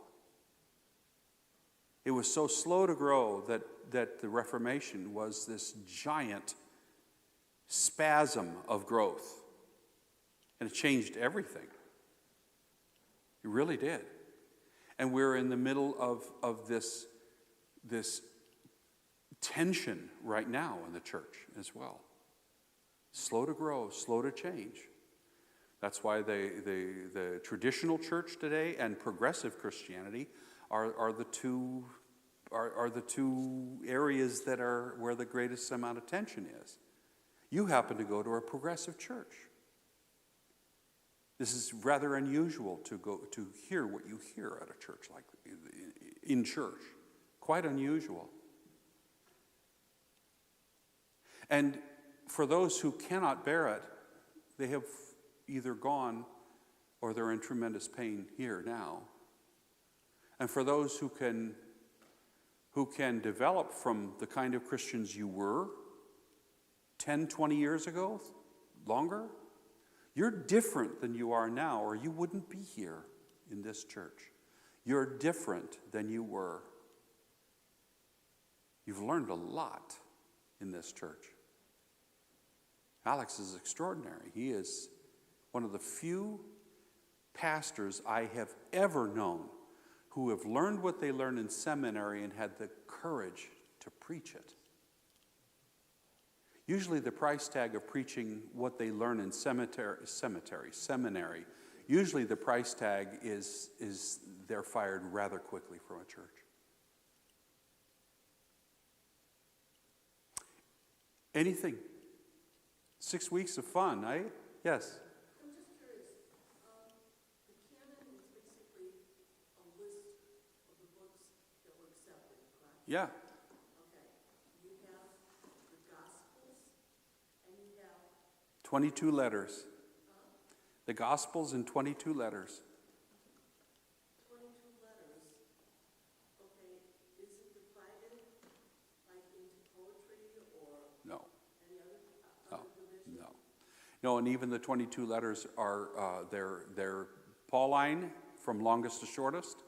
It was so slow to grow that the Reformation was this giant spasm of growth. And it changed everything. It really did. And we're in the middle of this tension right now in the church as well. Slow to grow, slow to change. That's why the traditional church today and progressive Christianity are the two areas that are where the greatest amount of tension is. You happen to go to a progressive church. This is rather unusual to hear what you hear at a church like in church. Quite unusual. And for those who cannot bear it, they have either gone or they're in tremendous pain here now. And for those who can develop from the kind of Christians you were 10, 20 years ago, longer, you're different than you are now, or you wouldn't be here in this church. You're different than you were. You've learned a lot in this church. Alex is extraordinary. He is one of the few pastors I have ever known who have learned what they learned in seminary and had the courage to preach it. Usually the price tag of preaching what they learn in seminary, usually the price tag is they're fired rather quickly from a church. Anything? 6 weeks of fun, eh? Yes? I'm just curious, the canon is basically a list of the books that were accepted, correct? Yeah. Okay. You have the Gospels, and you have 22 letters. The Gospels in 22 letters. 22 letters. Okay, is it divided like into poetry or No. any other division? No. No, and even the 22 letters are they're Pauline from longest to shortest,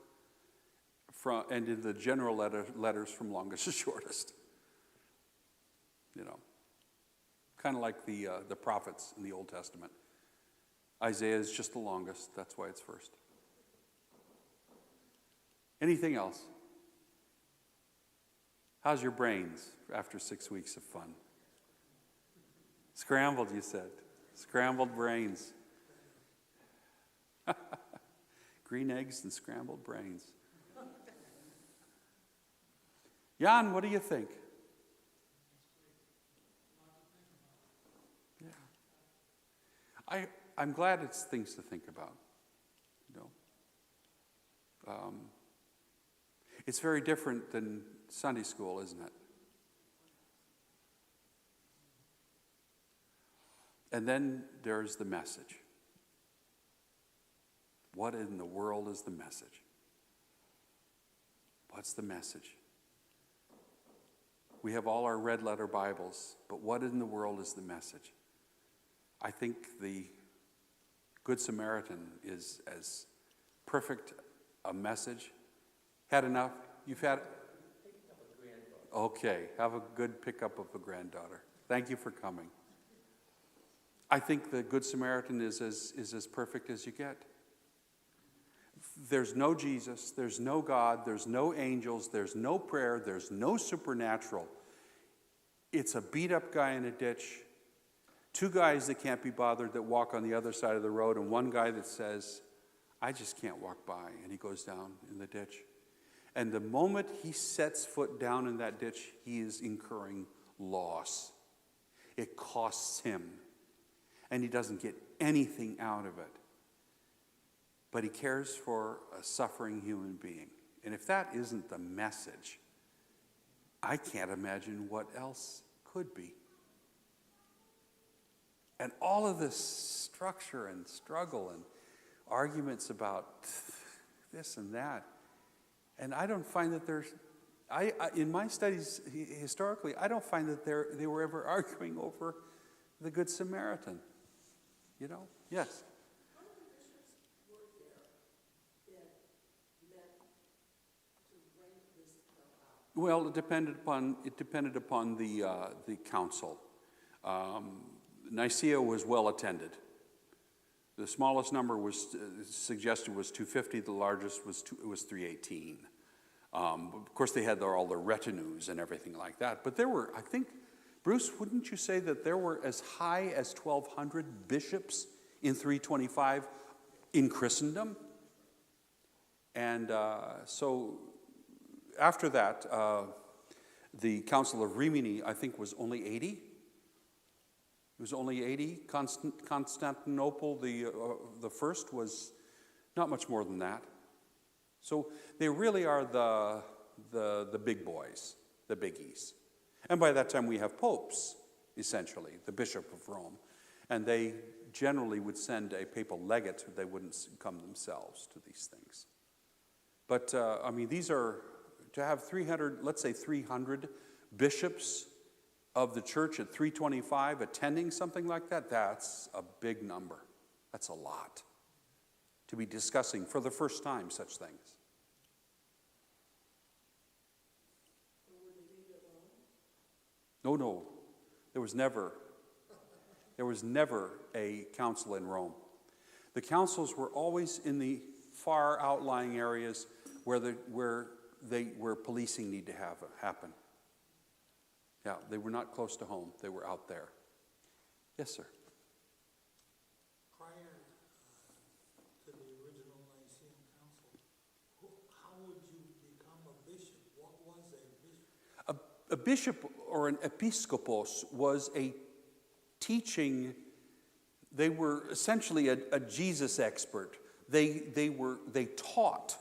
and in the general letters from longest to shortest. You know, kind of like the prophets in the Old Testament. Isaiah is just the longest. That's why it's first. Anything else? How's your brains after 6 weeks of fun? Scrambled, you said. Scrambled brains. Green eggs and scrambled brains. Jan, what do you think? Yeah. I'm glad it's things to think about. You know, it's very different than Sunday school, isn't it? And then there's the message. What in the world is the message? What's the message? We have all our red letter Bibles, but what in the world is the message? I think the Good Samaritan is as perfect a message. Had enough? You've had? Okay, have a good pickup of a granddaughter. Thank you for coming. I think the Good Samaritan is as perfect as you get. There's no Jesus, there's no God, there's no angels, there's no prayer, there's no supernatural. It's a beat-up guy in a ditch, two guys that can't be bothered that walk on the other side of the road, and one guy that says, I just can't walk by. And he goes down in the ditch. And the moment he sets foot down in that ditch, he is incurring loss. It costs him. And he doesn't get anything out of it. But he cares for a suffering human being. And if that isn't the message, I can't imagine what else could be. And all of this structure and struggle and arguments about this and that. And I don't find that there's, in my studies historically, I don't find that they were ever arguing over the Good Samaritan. You know? Yes? How many bishops were there that met to bring this about? Well, it depended upon the council. Nicaea was well attended. The smallest number was suggested was 250. The largest was 318. Of course, they had all their retinues and everything like that. But there were, I think, Bruce, wouldn't you say that there were as high as 1,200 bishops in 325 in Christendom? And so after that, the Council of Rimini, I think, was only 80. It was only 80. Constantinople, the first, was not much more than that. So they really are the big boys, the biggies. And by that time we have popes, essentially, the Bishop of Rome. And they generally would send a papal legate. They wouldn't come themselves to these things. But, I mean, these are, to have 300, let's say 300 bishops of the church at 325 attending something like that, that's a big number. That's a lot to be discussing for the first time such things. No. There was never a council in Rome. The councils were always in the far outlying areas where policing need to happen. Yeah, they were not close to home. They were out there. Yes, sir. Prior to the original Nicene Council, how would you become a bishop? What was a bishop? A bishop or an episkopos was a teaching. They were essentially a Jesus expert. They taught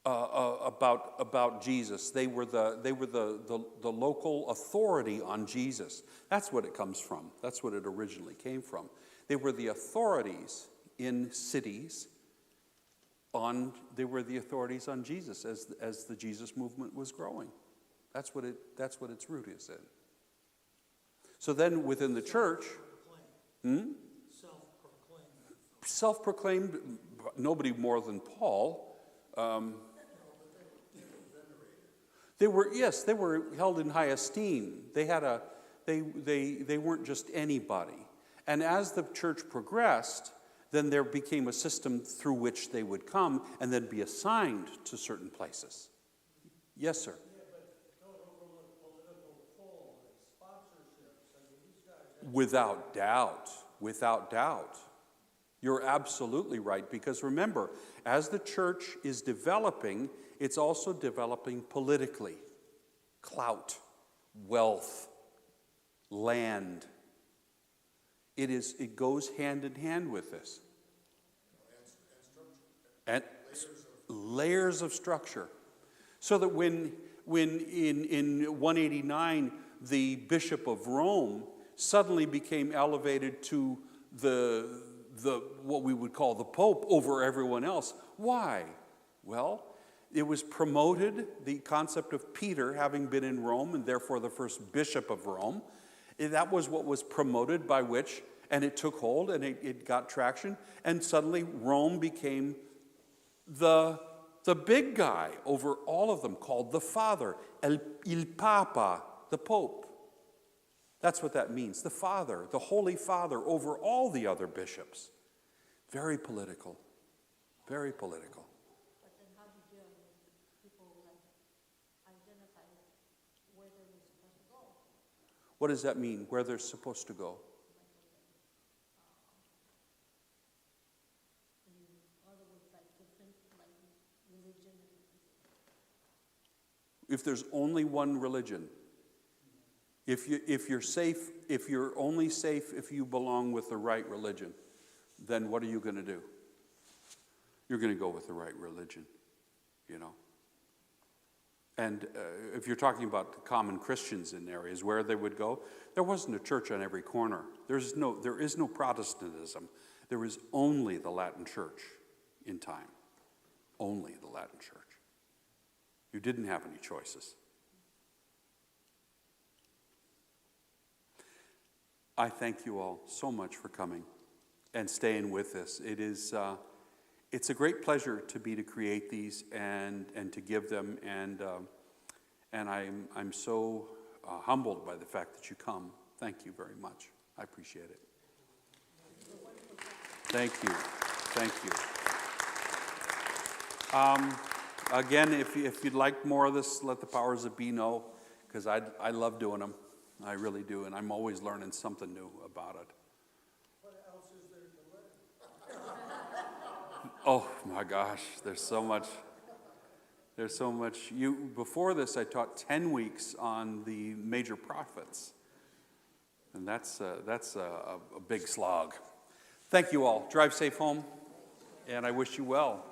about Jesus. They were the local authority on Jesus. That's what it comes from. That's what it originally came from. They were the authorities in cities. They were the authorities on Jesus as the Jesus movement was growing. That's what its root is in. So then within the church, self-proclaimed, nobody more than Paul. They were held in high esteem. They weren't just anybody. And as the church progressed, then there became a system through which they would come and then be assigned to certain places. Yes, sir. Yeah, but don't overlook political pull and sponsorships. I mean, these guys. Without doubt. You're absolutely right, because remember, as the church is developing, it's also developing politically. Clout, wealth, land. It goes hand in hand with this. And layers of structure. So that when in 189 the Bishop of Rome suddenly became elevated to the what we would call the Pope over everyone else. Why? Well, it was promoted, the concept of Peter having been in Rome and therefore the first Bishop of Rome. That was what was promoted, by which, and it took hold and it got traction, and suddenly Rome became the big guy over all of them, called the Father, il Papa, the Pope. That's what that means, the Father, the Holy Father over all the other bishops. Very political, very political. But then how do you deal with people like identify where they're supposed to go? What does that mean, where they're supposed to go? In other words, if there's only one religion, if you're safe, if you're only safe if you belong with the right religion, then what are you going to do? You're going to go with the right religion, you know. And if you're talking about common Christians in areas where they would go, there wasn't a church on every corner. There is no Protestantism. There is only the Latin Church in time. Only the Latin Church. You didn't have any choices. I thank you all so much for coming and staying with us. It's a great pleasure to create these and to give them, and I'm so humbled by the fact that you come. Thank you very much. I appreciate it. Thank you. Thank you. Again, if you'd like more of this, let the powers that be know, because I love doing them. I really do, and I'm always learning something new about it. What else is there to learn? Oh my gosh, there's so much. Before this, I taught 10 weeks on the major prophets, and that's a big slog. Thank you all. Drive safe home, and I wish you well.